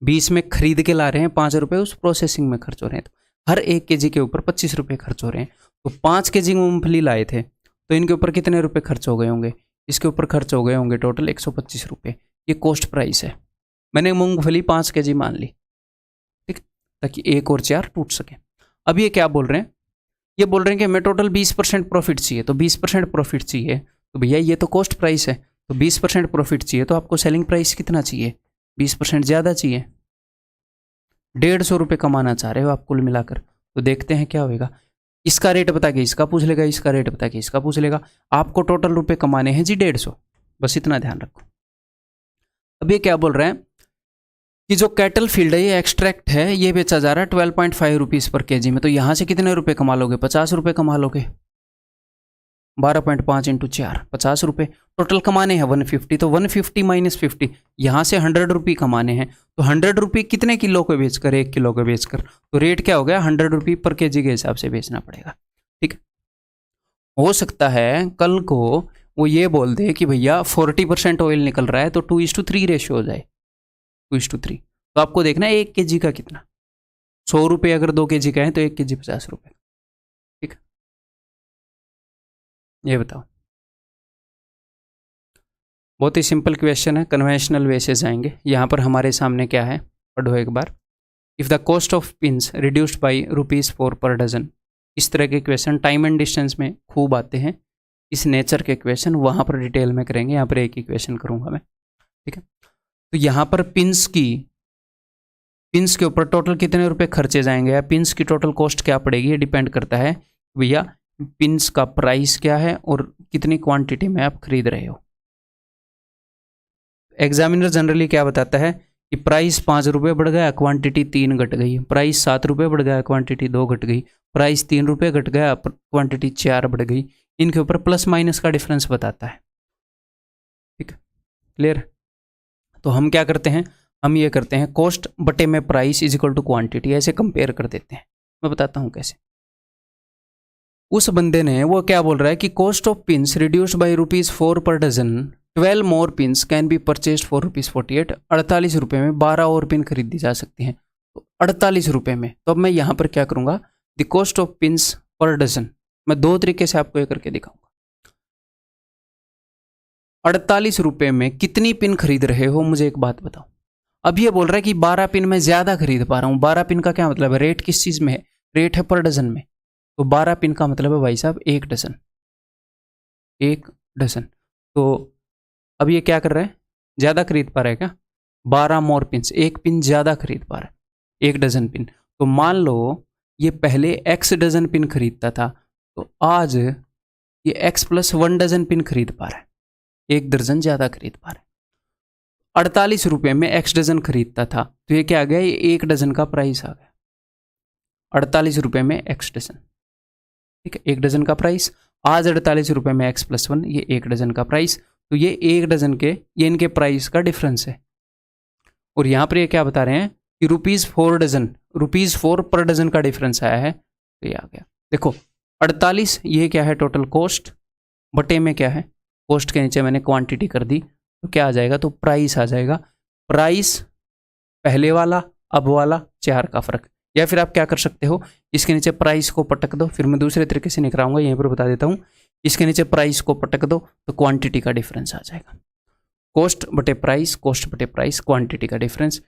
20 में खरीद के ला रहे हैं, 5 रुपये उस प्रोसेसिंग में खर्च हो रहे हैं, तो हर 1 kg के ऊपर 25 रुपये खर्च हो रहे हैं। तो 5 kg मूंगफली लाए थे तो इनके ऊपर कितने रुपए खर्च हो गए होंगे, इसके ऊपर खर्च हो गए होंगे टोटल 125 रुपये। ये कॉस्ट प्राइस है, मैंने मूंगफली 5 kg मान ली, ठीक, ताकि 1 और 4 टूट सके। अब ये क्या बोल रहे हैं, ये बोल रहे हैं कि हमें टोटल 20% प्रॉफिट चाहिए, तो 20% प्रॉफिट चाहिए तो भैया ये तो कॉस्ट प्राइस है, तो 20% प्रॉफिट चाहिए तो आपको सेलिंग प्राइस कितना चाहिए, 20% ज़्यादा चाहिए, 150 रुपये कमाना चाह रहे हो आप कुल मिलाकर। तो देखते हैं क्या होएगा, इसका रेट बता के इसका पूछ लेगा, इसका रेट बता के इसका पूछ लेगा। आपको टोटल रुपए कमाने हैं जी 150, बस इतना ध्यान रखो। अब ये क्या बोल रहे हैं कि जो कैटल फील्ड है ये एक्सट्रैक्ट है, ये बेचा जा रहा है 12.5 रुपीज़ पर केजी में, तो यहाँ से कितने रुपए कमा लोगे? 50 रुपये कमा लोगे। 12.5 इंटू 4 50 रुपये टोटल कमाने हैं 150, तो 150 माइनस 50, यहाँ से 100 रुपये कमाने हैं, तो 100 रुपये कितने किलो को बेचकर? 1 किलो को बेचकर, तो रेट क्या हो गया? 100 रुपये पर केजी के हिसाब से बेचना पड़ेगा। ठीक है, हो सकता है कल को वो ये बोल दे कि भैया 40% ऑयल निकल रहा है, तो 2:3 रेशियो हो जाए, 2:3, तो आपको देखना है 1 केजी का कितना। 100 रुपये अगर 2 केजी का है तो 1 केजी 50 रुपये। ठीक है, ये बताओ। बहुत ही सिंपल क्वेश्चन है, कन्वेंशनल वे से जाएंगे। यहाँ पर हमारे सामने क्या है, पढ़ो एक बार। If the cost of pins reduced by ₹4 per dozen. इस तरह के क्वेश्चन टाइम एंड डिस्टेंस में खूब आते हैं, इस नेचर के क्वेश्चन वहाँ पर डिटेल में करेंगे, यहाँ पर एक ही क्वेश्चन करूँगा मैं। ठीक है, तो यहाँ पर पिन्स के ऊपर टोटल कितने रुपए खर्चे जाएंगे या पिन्स की टोटल कॉस्ट क्या पड़ेगी, ये डिपेंड करता है भैया पिन्स का प्राइस क्या है और कितनी क्वांटिटी में आप खरीद रहे हो। एग्जामिनर जनरली क्या बताता है कि प्राइस 5 रुपये बढ़ गया, क्वांटिटी 3 घट गई, प्राइस 7 रुपये बढ़ गया, क्वांटिटी 2 घट गई, प्राइस 3 रुपये घट गया, क्वांटिटी 4 बढ़ गई। इनके ऊपर प्लस माइनस का डिफरेंस बताता है। ठीक है, क्लियर? तो हम क्या करते हैं, हम ये करते हैं कॉस्ट बटे में price is equal to quantity, ऐसे कंपेयर कर देते हैं। मैं बताता हूँ कैसे। उस बंदे ने वो क्या बोल रहा है कि cost of pins reduced by ₹4 per dozen, 12 more pins can be purchased for ₹48। 48 रुपये में 12 और पिन खरीदी जा सकती हैं, तो 48 रुपये में। तो अब मैं यहाँ पर क्या करूँगा, the cost of pins per dozen, मैं 2 तरीके से आपको ये करके दिखाऊंगा। 48 रुपये में कितनी पिन खरीद रहे हो, मुझे एक बात बताओ। अब ये बोल रहा है कि 12 पिन मैं ज़्यादा खरीद पा रहा हूँ। 12 पिन का क्या मतलब है, रेट किस चीज़ में है, रेट है पर डजन में, तो 12 पिन का मतलब है भाई साहब 1 डजन, 1 डजन। तो अब ये क्या कर रहा है, ज़्यादा खरीद पा रहा है क्या? 12 मोर पिन्स, 1 पिन ज़्यादा खरीद पा रहा है, 1 डजन पिन। तो मान लो ये पहले X डजन पिन खरीदता था, तो आज ये X + 1 डजन पिन खरीद पा रहा है, 1 दर्जन ज़्यादा खरीद पा रहा है। 48 रुपये में X डजन खरीदता था, तो ये क्या आ गया, ये 1 डजन का प्राइस आ गया। 48 रुपये में X डजन, ठीक है, 1 डजन का प्राइस। आज 48 रुपये में X + 1, ये 1 डजन का प्राइस। तो ये 1 डजन के, ये इनके प्राइस का डिफरेंस है। और यहाँ पर ये क्या बता रहे हैं कि ₹4 डजन, ₹4 पर डजन का डिफरेंस आया है, तो ये आ गया। देखो 48 ये क्या है, टोटल कॉस्ट बटे में क्या है, कॉस्ट के नीचे मैंने क्वांटिटी कर दी, तो क्या आ जाएगा, तो प्राइस आ जाएगा। प्राइस पहले वाला अब वाला 4 का फर्क। या फिर आप क्या कर सकते हो, इसके नीचे प्राइस को पटक दो, फिर मैं दूसरे तरीके से निकलाऊंगा, यहीं पर बता देता हूँ। इसके नीचे प्राइस को पटक दो तो क्वांटिटी का डिफरेंस आ जाएगा। कॉस्ट बटे प्राइस, कॉस्ट बटे प्राइस, क्वांटिटी का डिफरेंस।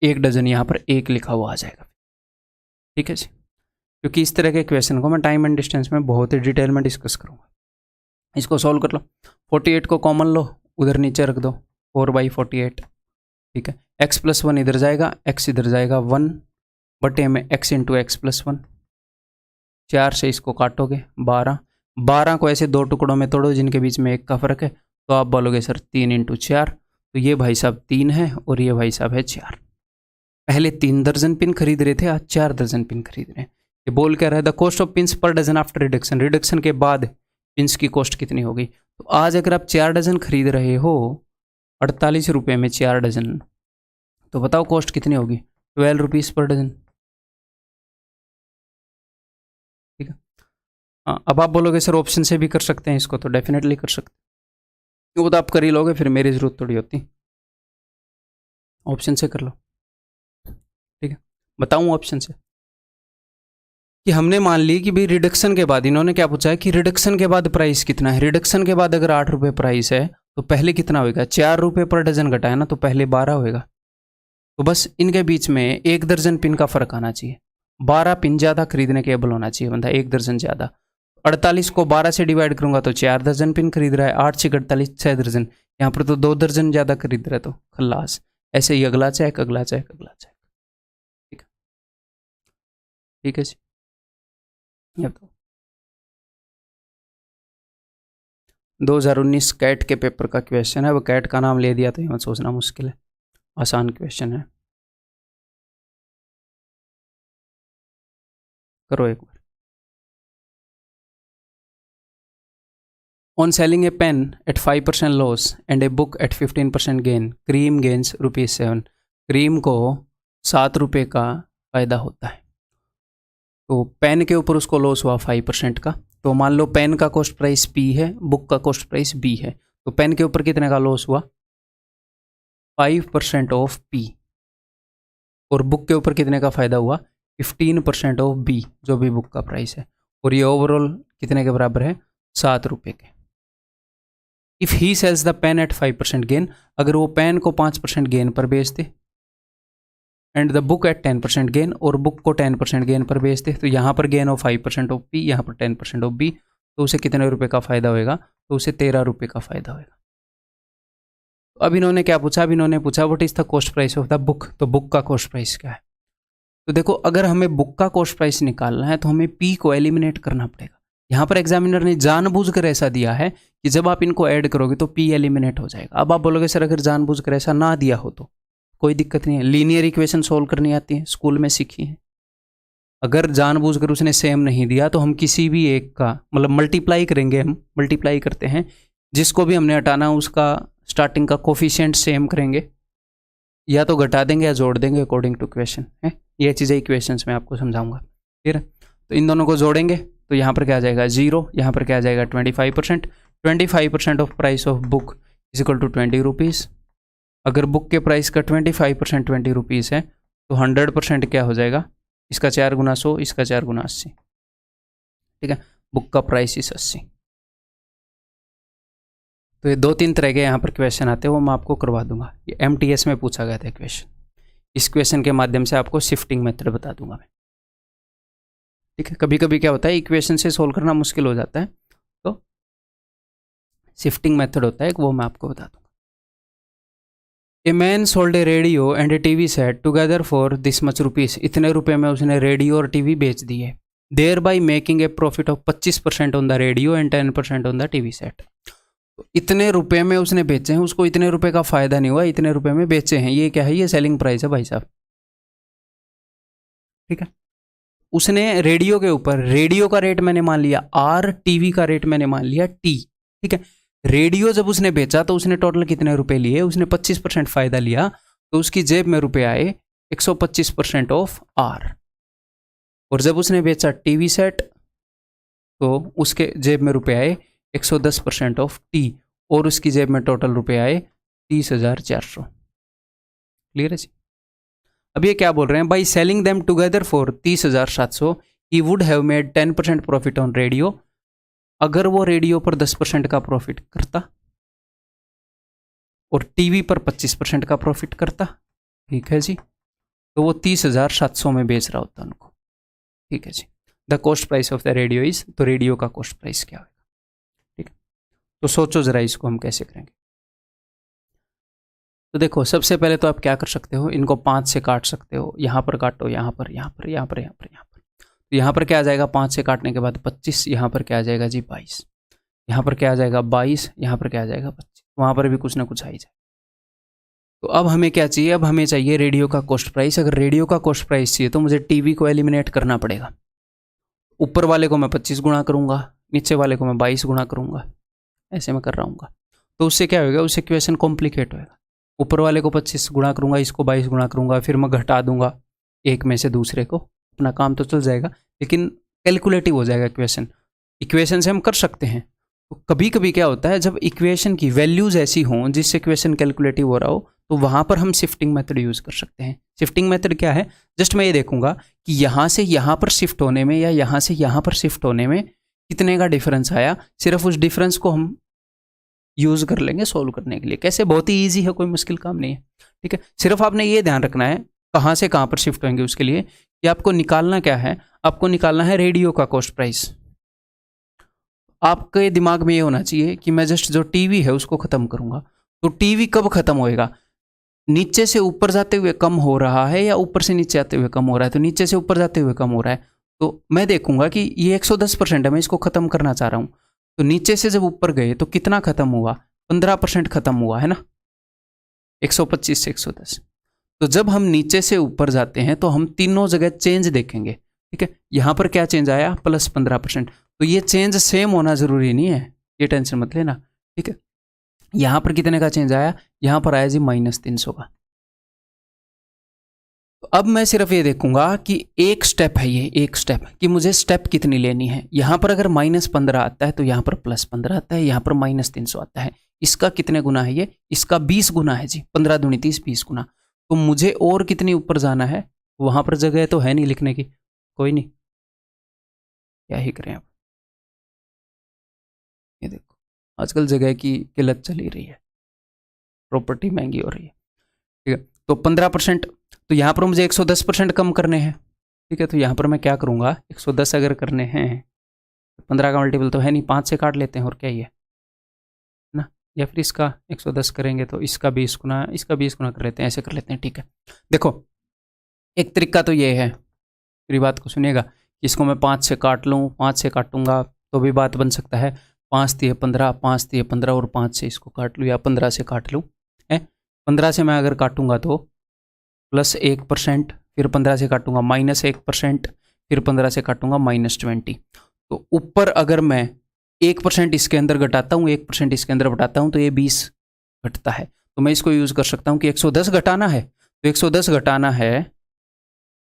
1 डजन यहाँ पर 1 लिखा हुआ आ जाएगा। ठीक है जी, क्योंकि इस तरह के क्वेश्चन को मैं टाइम एंड डिस्टेंस में बहुत ही डिटेल में डिस्कस करूँगा। इसको सॉल्व कर लो, 48 को कॉमन लो, उधर नीचे रख दो, 4/48। ठीक है, X + 1 इधर जाएगा, X इधर जाएगा, 1 बटे में X × X + 1। 4 से इसको काटोगे 12, 12 को ऐसे 2 टुकड़ों में तोड़ो जिनके बीच में 1 का फर्क है, तो आप बोलोगे सर 3 × 4, तो ये भाई साहब 3 है और ये भाई साहब है 4। पहले 3 दर्जन पिन खरीद रहे थे, आज 4 दर्जन पिन खरीद रहे हैं। ये बोल क्या रहा है, the cost of pins per dozen after reduction, reduction के बाद पिन्स की कॉस्ट कितनी होगी। तो आज अगर आप 4 डजन खरीद रहे हो 48 रुपये में 4 डजन, तो बताओ कॉस्ट कितनी होगी, 12 रुपीज़ पर डजन। ठीक है, हाँ, अब आप बोलोगे सर ऑप्शन से भी कर सकते हैं इसको, तो डेफिनेटली कर सकते हैं, वो तो आप कर ही लोगे, फिर मेरी ज़रूरत थोड़ी होती, ऑप्शन से कर लो। ठीक है, बताऊँ ऑप्शन से कि हमने मान ली कि भाई रिडक्शन के बाद, इन्होंने क्या पूछा है कि रिडक्शन के बाद प्राइस कितना है। रिडक्शन के बाद अगर 8 रुपये प्राइस है तो पहले कितना होगा, 4 रुपये पर डजन घटा है ना, तो पहले 12 होएगा। तो बस इनके बीच में 1 दर्जन पिन का फर्क आना चाहिए, 12 पिन ज़्यादा खरीदने के एबल होना चाहिए बंदा, 1 दर्जन ज़्यादा। 48 को 12 से डिवाइड करूंगा तो 4 दर्जन पिन खरीद रहा है, 8 से 48 6 दर्जन, यहाँ पर तो 2 दर्जन ज़्यादा खरीद रहा है, तो खल्लास। ऐसे ही अगला चेक, अगला चेक, अगला चेक। ठीक है, ठीक है जी। ये तो 2019 कैट के पेपर का क्वेश्चन है। वो कैट का नाम ले दिया तो यहाँ सोचना मुश्किल है, आसान क्वेश्चन है। करो एक बार। On selling a pen at 5% loss and a book at 15% gain, cream gains ₹7। Cream को 7 रुपये का फ़ायदा होता है, तो पेन के ऊपर उसको लॉस हुआ 5% का। तो मान लो पेन का कॉस्ट प्राइस P है, बुक का कॉस्ट प्राइस B है, तो पेन के ऊपर कितने का लॉस हुआ? 5% ऑफ P। और बुक के ऊपर कितने का फ़ायदा हुआ? 15% ऑफ B, जो भी बुक का प्राइस है। और ये ओवरऑल कितने के बराबर है? 7 रुपये के। If he sells the pen at 5% gain, अगर वो पेन को 5% गेन पर बेच दे, and the book at 10% gain, और बुक को 10% गेन पर बेच दे, तो यहाँ पर गेन ऑफ 5% ऑफ P, यहाँ पर 10% ऑफ B, तो उसे कितने रुपए का फ़ायदा होएगा? तो उसे 13 रुपये का फ़ायदा होएगा। अब इन्होंने क्या पूछा? अब इन्होंने पूछा what is the cost price of the book, तो बुक का कॉस्ट प्राइस क्या है? तो देखो, अगर हमें बुक का कॉस्ट प्राइस निकालना है तो हमें P को एलिमिनेट करना पड़ेगा। यहाँ पर एग्जामिनर ने जानबूझकर ऐसा दिया है कि जब आप इनको ऐड करोगे तो P एलिमिनेट हो जाएगा। अब आप बोलोगे सर अगर जानबूझकर ऐसा ना दिया हो तो कोई दिक्कत नहीं है, लीनियर इक्वेशन सोल्व करनी आती है, स्कूल में सीखी है। अगर जानबूझकर उसने सेम नहीं दिया तो हम किसी भी एक का मतलब मल्टीप्लाई करेंगे, हम मल्टीप्लाई करते हैं, जिसको भी हमने हटाना उसका स्टार्टिंग का कोफिशिएंट सेम करेंगे, या तो घटा देंगे या जोड़ देंगे अकॉर्डिंग टू क्वेश्चन है। ये चीज़ें इक्वेशंस में आपको समझाऊंगा। फिर तो इन दोनों को जोड़ेंगे तो यहाँ पर क्या आ जाएगा? 0, यहाँ पर क्या आ जाएगा? 25%। 25% of price of book is equal to 20 rupees. अगर बुक के प्राइस का 25% 20 रुपीज़ है तो 100% क्या हो जाएगा? इसका 4 गुना 100, इसका 4 गुना 80। ठीक है, बुक का प्राइस इस 80। तो ये 2-3 तरह के यहाँ पर क्वेश्चन आते हैं, वो मैं आपको करवा दूंगा। ये MTS में पूछा गया था क्वेश्चन। इस क्वेश्चन के माध्यम से आपको शिफ्टिंग मेथड बता दूंगा मैं। ठीक है, कभी कभी क्या होता है इक्वेशन से सोल्व करना मुश्किल हो जाता है, तो शिफ्टिंग मेथड होता है, वो मैं आपको बता दूंगा। A man sold a radio and a TV set together for this much rupees. इतने रुपए में उसने रेडियो और टीवी बेच दिए। Thereby making a profit of 25% on the radio and 10% on the TV set. तो इतने रुपए में उसने बेचे हैं, उसको इतने रुपए का फायदा नहीं हुआ, इतने रुपए में बेचे हैं। ये क्या है? ये सेलिंग प्राइस है भाई साहब। ठीक है, उसने रेडियो के ऊपर, रेडियो का रेट मैंने मान लिया R, टीवी का रेट मैंने मान लिया T। ठीक है, रेडियो जब उसने बेचा तो उसने टोटल कितने रुपए लिए? उसने 25% फायदा लिया, तो उसकी जेब में रुपए आए 125% ऑफ R। और जब उसने बेचा टीवी सेट तो उसके जेब में रुपए आए 110% ऑफ T, और उसकी जेब में टोटल रुपए आए 30,400। क्लियर है जी? अब ये क्या बोल रहे हैं? By selling them together for 30,700 he would have made 10% profit on radio. अगर वो रेडियो पर 10% का प्रॉफिट करता और टीवी पर 25% का प्रॉफिट करता, ठीक है जी, तो वो 30,700 में बेच रहा होता उनको। ठीक है जी, the cost price of the radio is, तो रेडियो का कॉस्ट प्राइस क्या होगा? ठीक है, तो सोचो जरा इसको हम कैसे करेंगे। तो देखो, सबसे पहले तो आप क्या कर सकते हो, इनको 5 से काट सकते हो। यहाँ पर काटो, यहाँ पर, यहाँ पर, यहाँ पर, यहाँ पर, यहाँ पर। तो यहाँ पर क्या आ जाएगा? 5 से काटने के बाद 25। यहाँ पर क्या आ जाएगा जी? 22। यहाँ पर क्या आ जाएगा? 22। यहाँ पर क्या आ जाएगा? 25। वहाँ पर भी कुछ ना कुछ आ ही जाए। तो अब हमें क्या चाहिए? अब हमें चाहिए रेडियो का कॉस्ट प्राइस। अगर रेडियो का कॉस्ट प्राइस चाहिए तो मुझे टीवी को एलिमिनेट करना पड़ेगा। ऊपर वाले को मैं 25 गुणा करूँगा, नीचे वाले को मैं 22 गुणा करूँगा, ऐसे मैं कर रहा हूँ। तो उससे क्या होगा? उससे क्वेश्चन कॉम्प्लिकेट होएगा। ऊपर वाले को 25 गुणा करूँगा, इसको 22 गुणा करूँगा, फिर मैं घटा दूंगा एक में से दूसरे को, अपना काम तो चल जाएगा, लेकिन कैलकुलेटिव हो जाएगा क्वेश्चन। इक्वेशन से हम कर सकते हैं। तो कभी कभी क्या होता है, जब इक्वेशन की वैल्यूज़ ऐसी हों जिससे क्वेश्चन कैलकुलेटिव हो रहा हो, तो वहाँ पर हम शिफ्टिंग मेथड यूज़ कर सकते हैं। शिफ्टिंग मेथड क्या है? जस्ट मैं ये देखूंगा कि यहाँ से यहाँ पर शिफ्ट होने में या यहाँ से यहाँ पर शिफ्ट होने में कितने का डिफरेंस आया, सिर्फ उस डिफरेंस को हम यूज़ कर लेंगे सोल्व करने के लिए। कैसे? बहुत ही ईजी है, कोई मुश्किल काम नहीं है। ठीक है, सिर्फ आपने ये ध्यान रखना है कहाँ से कहाँ पर शिफ्ट होंगे उसके लिए, कि आपको निकालना क्या है? आपको निकालना है रेडियो का कॉस्ट प्राइस। आपके दिमाग में ये होना चाहिए कि मैं जस्ट जो टीवी है उसको ख़त्म करूँगा। तो टीवी कब ख़त्म होएगा? नीचे से ऊपर जाते हुए कम हो रहा है या ऊपर से नीचे आते हुए कम हो रहा है? तो नीचे से ऊपर जाते हुए कम हो रहा है, तो मैं देखूंगा कि ये 110% है, मैं इसको खत्म करना चाह रहा हूँ। तो नीचे से जब ऊपर गए तो कितना खत्म हुआ, 15% खत्म हुआ है ना, 125 से 110। तो जब हम नीचे से ऊपर जाते हैं तो हम तीनों जगह चेंज देखेंगे, ठीक है। यहाँ पर क्या चेंज आया, प्लस 15%। तो ये चेंज सेम होना जरूरी नहीं है, ये टेंशन मत लेना, ठीक है। यहाँ पर कितने का चेंज आया, यहाँ पर आया जी -300 का। तो अब मैं सिर्फ ये देखूंगा कि एक स्टेप है, ये एक स्टेप कि मुझे स्टेप कितनी लेनी है। यहाँ पर अगर -15 आता है तो यहाँ पर +15 आता है, यहाँ पर -300 आता है। इसका कितने गुना है ये, इसका 20 गुना है जी, 15 दूनी 30, 20 गुना। तो मुझे और कितनी ऊपर जाना है, वहां पर जगह तो है नहीं लिखने की, कोई नहीं, क्या ही करें अब। ये देखो आजकल जगह की किल्लत चली रही है, प्रॉपर्टी महंगी हो रही है, ठीक है। तो 15%, तो यहाँ पर मुझे 110% कम करने हैं, ठीक है। तो यहाँ पर मैं क्या करूँगा, 110 अगर करने हैं, 15 का मल्टीपल तो है नहीं, 5 से काट लेते हैं, और क्या ही है ना। या फिर इसका 110 करेंगे तो इसका 20 गुना, इसका 20 गुना कर लेते हैं, ऐसे कर लेते हैं, ठीक है। देखो एक तरीका तो ये है, मेरी बात को सुनिएगा, इसको मैं 5 से काट लूँ, 5 से काटूंगा तो भी बात बन सकता है, 5 × 15, 5 × 15 और 5 से इसको काट लूँ या 15 से काट लूँ, है। 15 से मैं अगर काटूंगा तो +1%, फिर 15 से काटूंगा -1%, फिर 15 से काटूंगा -20। तो ऊपर अगर मैं 1% इसके अंदर घटाता हूँ, 1% इसके अंदर घटाता हूँ, तो ये 20 घटता है। तो मैं इसको यूज़ कर सकता हूँ कि 110 घटाना है, तो 110 घटाना है,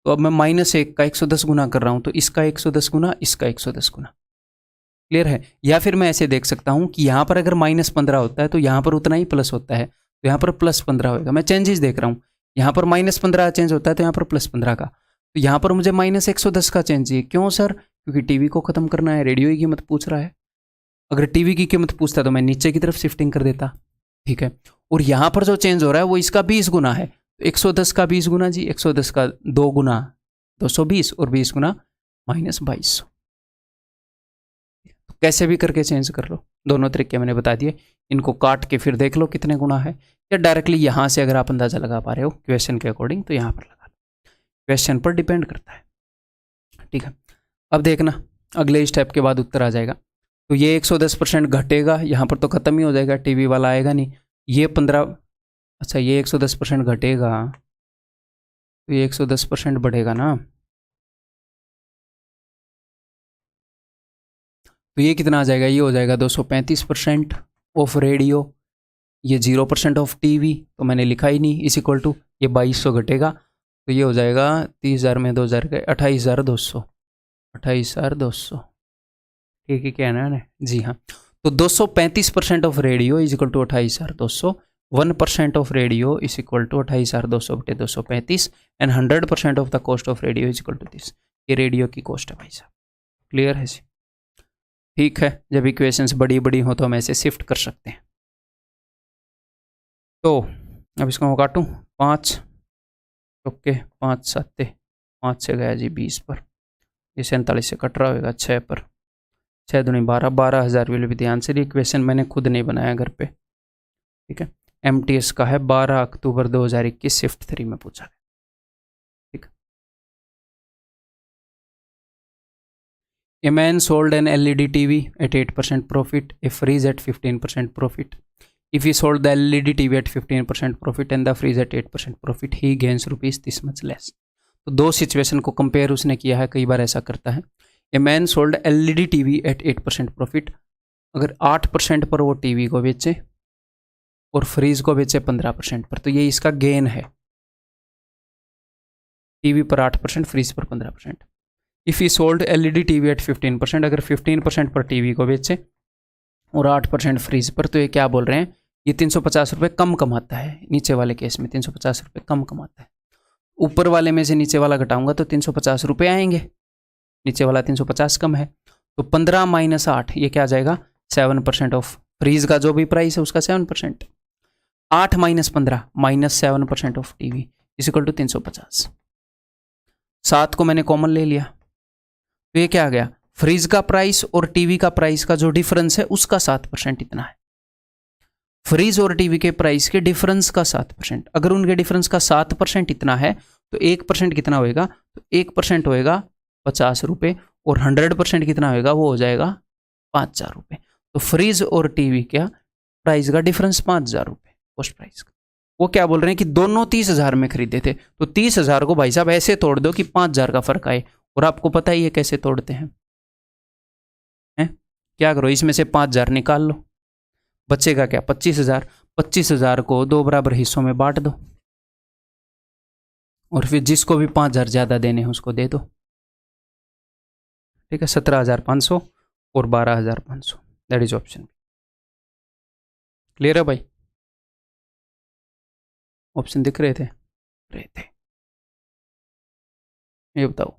तो अब मैं -1 का 110 गुना कर रहा हूँ, तो इसका 110 गुना, इसका 110 गुना, क्लियर है। या फिर मैं ऐसे देख सकता हूँ कि यहाँ पर अगर -15 होता है तो यहाँ पर उतना ही प्लस होता है, तो यहाँ पर +15 होगा। मैं चेंजेस देख रहा हूँ, यहाँ पर -15 चेंज होता है तो यहाँ पर +15 का, तो यहाँ पर मुझे -110 का चेंज चाहिए। क्यों सर, क्योंकि टीवी को खत्म करना है, रेडियो की कीमत पूछ रहा है। अगर टीवी की कीमत पूछता तो मैं नीचे की तरफ शिफ्टिंग कर देता, ठीक है। और यहाँ पर जो चेंज हो रहा है वो इसका 20 गुना है, तो 110 का 20 गुना जी, 110 का 2 गुना 220 और 20 गुना -2200। तो कैसे भी करके चेंज कर लो, दोनों तरीके मैंने बता दिए। इनको काट के फिर देख लो कितने गुना है, या डायरेक्टली यहाँ से अगर आप अंदाज़ा लगा पा रहे हो क्वेश्चन के अकॉर्डिंग तो यहाँ पर लगा लो, क्वेश्चन पर डिपेंड करता है, ठीक है। अब देखना अगले स्टेप के बाद उत्तर आ जाएगा। तो ये 110% घटेगा, यहाँ पर तो ख़त्म ही हो जाएगा, टीवी वाला आएगा नहीं। ये 15, अच्छा ये 110% घटेगा तो ये 110% बढ़ेगा ना, तो ये कितना आ जाएगा, ये हो जाएगा 235% ऑफ रेडियो, ये 0% ऑफ टीवी, तो मैंने लिखा ही नहीं, इस इक्वल टू ये 2200 घटेगा, तो ये हो जाएगा 30,000 में 2000 का 28,200, 28,200, ठीक है, क्या है ना जी हाँ। तो 235% of radio is equal to 28,200, 1% of radio is equal to 28,200 बटे 235, and 100% of the cost of radio is equal to this. ये रेडियो की कॉस्ट है भाई साहब, क्लियर है जी, ठीक है। जब इक्वेशंस बड़ी बड़ी हो तो हम ऐसे शिफ्ट कर सकते हैं। तो अब इसको मैं काटूँ, 5 ओके, 5 7 5 से गया जी 20 पर, ये 47 से कट रहा होगा 6 पर, 6 दूनी 12, 12,000 विल बी द आंसर। ये क्वेश्चन मैंने खुद नहीं बनाया घर पे, ठीक है। MTS का है, 12 अक्टूबर 2021 शिफ्ट 3 में पूछा है, ठीक है। A man sold an LED TV at 8% profit, a fridge at 15% profit. If he sold the LED TV at 15% profit and the fridge at 8% profit, he gains rupees this much less. तो दो situation को compare उसने किया है, कई बार ऐसा करता है। A man sold LED TV at 8% profit, अगर 8% पर वो टीवी को बेचे और फ्रीज को बेचे 15% पर, तो ये इसका गेन है, टीवी पर 8%, फ्रीज पर 15%। If he sold LED TV at 15%, अगर 15% पर टीवी को बेचे और 8% फ्रीज पर, तो ये क्या बोल रहे हैं, ये 350 रुपये कम कमाता है। नीचे वाले केस में 350 रुपये कम कमाता है, ऊपर वाले में से नीचे वाला घटाऊंगा तो 350 रुपये आएंगे, नीचे वाला 350 कम है, तो 15 - 8 ये क्या आ जाएगा, 7% ऑफ फ्रीज का जो भी प्राइस है उसका 7%, 8 - 15 -7% of TV is equal to 350। 7 को मैंने कॉमन ले लिया, तो ये क्या आ गया, फ्रीज का प्राइस और टीवी का प्राइस का जो डिफरेंस है उसका 7% इतना है। फ्रीज और टीवी के प्राइस के डिफरेंस का 7%, अगर उनके डिफरेंस का 7% इतना है तो 1% कितना होएगा, तो 1% होएगा 50 रुपये, और 100% कितना होगा, वो हो जाएगा 5,000 रुपये। तो फ्रिज और टीवी क्या प्राइस का डिफरेंस 5,000 रुपये कॉस्ट प्राइस का। वो क्या बोल रहे हैं कि दोनों 30,000 में खरीदे थे, तो 30,000 को भाई साहब ऐसे तोड़ दो कि 5,000 का फर्क आए, और आपको पता ही है कैसे तोड़ते हैं, क्या करो, इसमें से 5,000 निकाल लो, बचेगा क्या 25,000। 25,000 को 2 बराबर हिस्सों में बांट दो, और फिर जिसको भी 5,000 ज़्यादा देने हैं उसको दे दो। ठीक है, 17,500 और 12,500, दैट इज ऑप्शन। क्लियर है भाई? ऑप्शन दिख रहे थे? ये बताओ।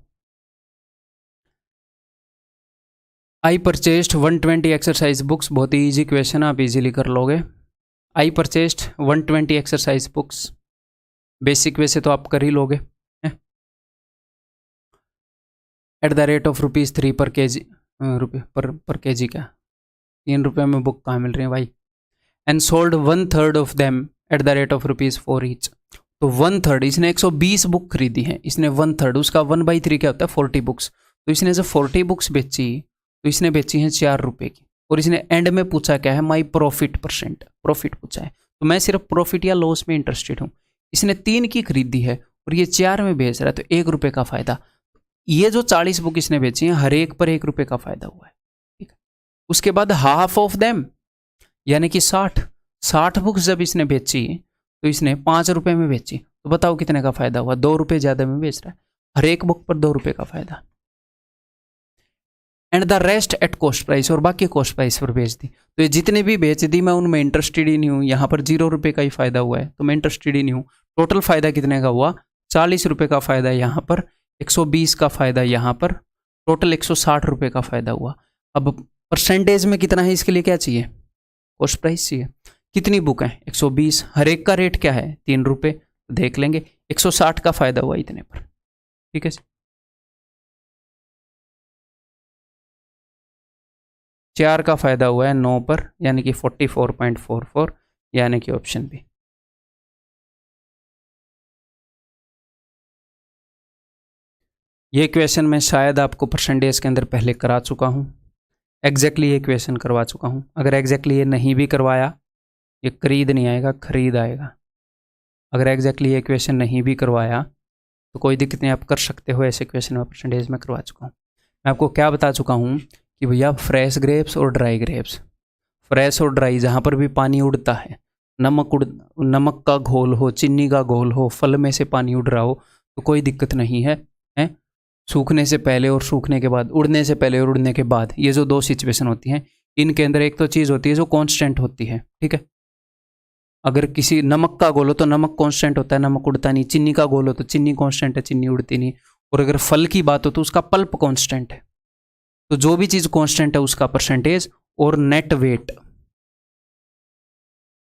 आई परचेस्ड 120 एक्सरसाइज बुक्स, बहुत ही ईजी क्वेश्चन, आप इजीली कर लोगे। आई परचेस्ड 120 एक्सरसाइज बुक्स, बेसिक वैसे तो आप कर ही लोगे। एट द रेट ऑफ ₹3 पर के जी, रुपये पर के जी, क्या 3 रुपये में बुक कहाँ मिल रही है भाई। And sold 1/3 of them at the rate of ₹4 each. तो 1/3, इसने 120 बुक खरीदी है, इसने 1/3, उसका 1/3 क्या होता है 40 बुक्स। तो इसने जब 40 बुक्स बेची तो इसने बेची हैं 4 रुपये की, और इसने एंड में पूछा क्या है, माई प्रॉफिट परसेंट, प्रॉफिट पूछा है। तो मैं सिर्फ प्रॉफिट या लॉस में इंटरेस्टेड हूँ। इसने 3 की खरीदी है और ये 4 में बेच रहा है, तो 1 रुपये का फायदा। ये जो 40 बुक इसने बेची हैं, हर एक पर 1 रुपये का फायदा हुआ है। ठीक है, उसके बाद हाफ ऑफ देम, यानी कि 60 बुक्स जब इसने बेची तो इसने 5 रुपये में बेची, तो बताओ कितने का फायदा हुआ, 2 रुपये ज़्यादा में बेच रहा है, हर एक बुक पर 2 रुपये का फायदा। And the rest at cost price, और बाकी कॉस्ट प्राइस पर बेच दी। तो ये जितने भी बेच दी मैं उनमें इंटरेस्टेड ही नहीं हूँ, यहाँ पर 0 रुपये का ही फायदा हुआ है, तो मैं इंटरेस्टेड ही नहीं हूँ। टोटल फायदा कितने का हुआ, 40 रुपये का फायदा यहाँ पर, 120 का फायदा यहाँ पर, टोटल 160 रुपये का फायदा हुआ। अब परसेंटेज में कितना है, इसके लिए क्या चाहिए, कॉस्ट प्राइस चाहिए। कितनी बुक है 120, हर एक का रेट क्या है 3 रुपये, देख लेंगे 160 का फायदा हुआ इतने पर। ठीक है, 4 का फायदा हुआ है 9 पर, यानी कि 44.44, यानी कि ऑप्शन बी। ये क्वेश्चन मैं शायद आपको परसेंटेज के अंदर पहले करा चुका हूँ, एग्जैक्टली ये क्वेश्चन करवा चुका हूँ। अगर एग्जैक्टली ये नहीं भी करवाया, ये खरीद नहीं आएगा, खरीद आएगा। अगर एग्जैक्टली ये क्वेश्चन नहीं भी करवाया तो कोई दिक्कत नहीं, आप कर सकते हो, ऐसे क्वेश्चन में परसेंटेज में करवा चुका हूँ। मैं आपको क्या बता चुका हूँ कि भैया फ्रेश ग्रेप्स और ड्राई ग्रेप्स, फ्रेश और ड्राई जहाँ पर भी पानी उड़ता है, नमक का घोल हो, चीनी का घोल हो, फल में से पानी उड़ रहा हो, तो कोई दिक्कत नहीं है, सूखने से पहले और सूखने के बाद, उड़ने से पहले और उड़ने के बाद, ये जो 2 सिचुएशन होती हैं, इनके अंदर एक तो चीज़ होती है जो कांस्टेंट होती है। ठीक है, अगर किसी नमक का घोल हो तो नमक कांस्टेंट होता है, नमक उड़ता नहीं। चीनी का घोल हो तो चीनी कांस्टेंट है, चीनी उड़ती नहीं। और अगर फल की बात हो तो उसका पल्प कांस्टेंट है। तो जो भी चीज़ कांस्टेंट है उसका परसेंटेज, और नेट वेट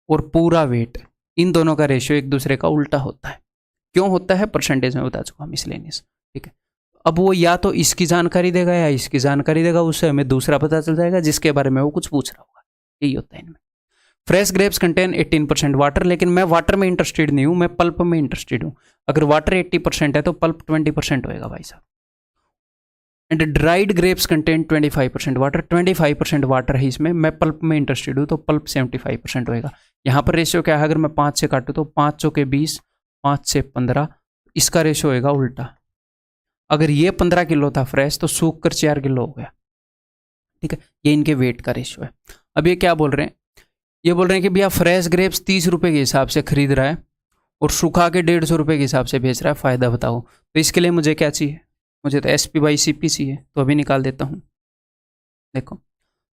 और पूरा वेट, इन दोनों का रेशियो एक दूसरे का उल्टा होता है। क्यों होता है, परसेंटेज में बता चुका मिसलेनियस। ठीक है, अब वो या तो इसकी जानकारी देगा या इसकी जानकारी देगा, उससे हमें दूसरा पता चल जाएगा जिसके बारे में वो कुछ पूछ रहा होगा। यही होता है इनमें। फ्रेश ग्रेप्स कंटेन 18% वाटर, लेकिन मैं वाटर में इंटरेस्टेड नहीं हूँ, मैं पल्प में इंटरेस्टेड हूँ। अगर वाटर 80% है तो पल्प 20% होएगा भाई साहब। And dried grapes contain 25% water, 25% water है इसमें, मैं पल्प में इंटरेस्टेड हूँ, तो पल्प 75% होएगा। यहाँ पर रेशियो क्या है, अगर मैं 5 से काटूँ तो 5 चौके 20, 5 से 15, इसका रेशियो होएगा उल्टा। अगर ये 15 किलो था फ्रेश तो सूख कर 4 किलो हो गया। ठीक है, ये इनके वेट का रेशियो है। अब ये क्या बोल रहे हैं, ये बोल रहे हैं कि भैया फ्रेश ग्रेप्स 30 रुपये के हिसाब से खरीद रहा है और सूखा के 150 रुपये के हिसाब से बेच रहा है, फ़ायदा बताओ। तो इसके लिए मुझे क्या चाहिए, मुझे तो SP/CP चाहिए, तो अभी निकाल देता हूँ। देखो,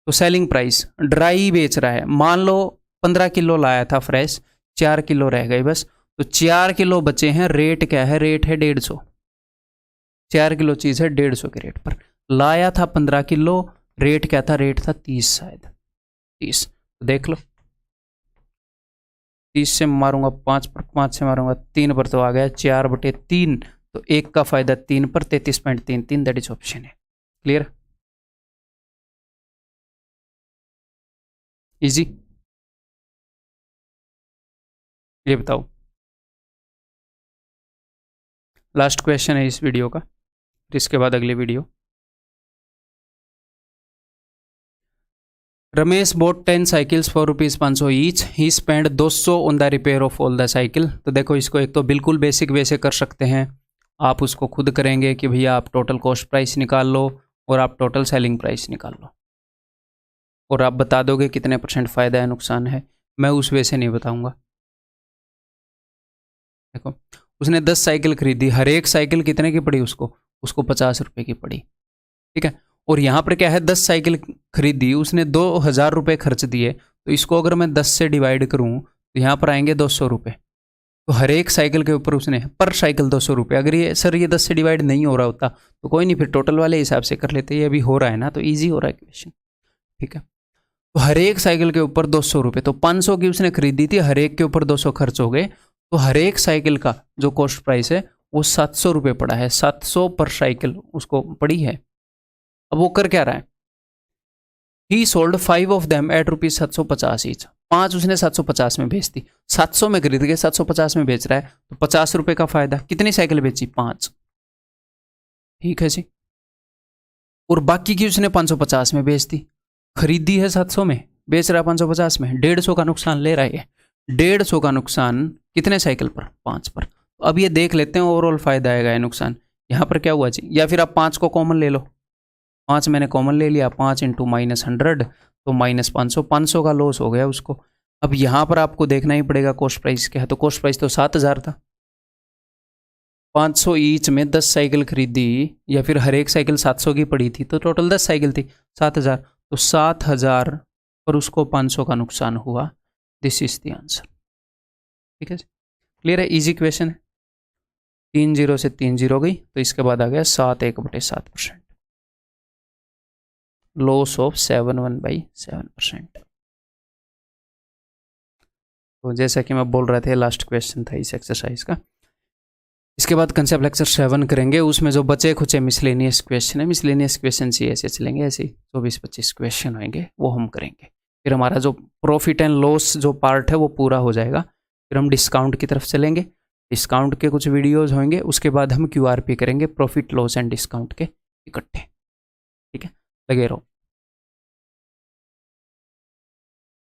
तो सेलिंग प्राइस, ड्राई बेच रहा है, मान लो 15 किलो लाया था फ्रेश, 4 किलो रह गए बस, तो 4 किलो बचे हैं। रेट क्या है, रेट है 150, 4 किलो चीज़ है 150 के रेट पर। लाया था 15 किलो, रेट क्या था, रेट था 30, शायद 30। तो देख लो, 30 से मारूंगा 5 पर, 5 से मारूंगा 3 पर, तो आ गया 4/3, तो 1 का फायदा 3 पर, 33.33, दैट इज ऑप्शन है। Clear, easy. ये बताओ, लास्ट क्वेश्चन है इस वीडियो का, फिर इसके बाद अगली video. Ramesh bought 10 cycles for ₹500 each, he spend 200 on the repair of all the cycle. तो देखो इसको एक तो बिल्कुल बेसिक वे से कर सकते हैं, आप उसको खुद करेंगे कि भैया आप टोटल कॉस्ट प्राइस निकाल लो और आप टोटल सेलिंग प्राइस निकाल लो और आप बता दोगे कितने % फ़ायदा है नुकसान है। मैं उस वे से नहीं बताऊंगा। देखो उसने 10 साइकिल खरीदी, हर एक साइकिल कितने की पड़ी उसको 50 रुपये की पड़ी, ठीक है। और यहाँ पर क्या है, 10 साइकिल खरीदी, उसने 2000 रुपये खर्च दिए, तो इसको अगर मैं 10 से डिवाइड करूँ तो यहाँ पर आएंगे 200 रुपये। तो हर एक साइकिल के ऊपर उसने पर साइकिल 200 रुपये। अगर ये सर ये 10 से डिवाइड नहीं हो रहा होता तो कोई नहीं, फिर टोटल वाले हिसाब से कर लेते। ये अभी हो रहा है ना, तो ईजी हो रहा है क्वेश्चन, ठीक है। तो हर एक साइकिल के ऊपर 200 रुपये, तो 500 की उसने खरीदी थी, हर एक के ऊपर 200 खर्च हो गए, तो हर एक साइकिल का जो कॉस्ट प्राइस है वो 700 रुपये पड़ा है। 700 पर साइकिल उसको पड़ी है। अब वो कर क्या रहा है, ही sold 5 of them at ₹750 each. 5 उसने 750 में बेच दी, 700 में खरीद के 750 में बेच रहा है, तो 50 रुपये का फायदा। कितनी साइकिल बेची, 5, ठीक है जी। और बाकी की उसने 550 में बेच दी, खरीदी है 700 में, बेच रहा है 550 में, 150 का नुकसान ले रहा है। 150 का नुकसान कितने साइकिल पर, 5 पर। तो अब ये देख लेते हैं ओवरऑल फायदा आएगा या नुकसान। यहाँ पर क्या हुआ जी, या फिर आप 5 को कॉमन ले लो, 5 मैंने कॉमन ले लिया, 5 × -100 तो -500, 500 का लॉस हो गया उसको। अब यहाँ पर आपको देखना ही पड़ेगा कॉस्ट प्राइस क्या है, तो कॉस्ट प्राइस तो 7000 था। 500 ईच में 10 साइकिल खरीदी, या फिर हर एक साइकिल 700 की पड़ी थी, तो टोटल 10 साइकिल थी, 7000। तो 7000 पर उसको 500 का नुकसान हुआ। दिस इज द आंसर, ठीक है। क्लियर है, इजी क्वेश्चन है। 3 0 से 3 0 गई, तो इसके बाद आ गया 7 1/7%, लॉस ऑफ 7/7%। तो जैसा कि मैं बोल रहा था, लास्ट क्वेश्चन था इस एक्सरसाइज का। इसके बाद कंसेप्ट लेक्चर 7 करेंगे, उसमें जो बचे खुचे मिसलेनियस क्वेश्चन है, मिसलेनियस क्वेश्चन ही ऐसे चलेंगे, ऐसे 24-25 क्वेश्चन होंगे, वो हम करेंगे। फिर हमारा जो प्रॉफिट एंड लॉस जो पार्ट है वो पूरा हो जाएगा। फिर हम डिस्काउंट की तरफ चलेंगे, डिस्काउंट के कुछ वीडियोस होंगे, उसके बाद हम QRP करेंगे, प्रॉफिट लॉस एंड डिस्काउंट के इकट्ठे, ठीक है। लगे रहो।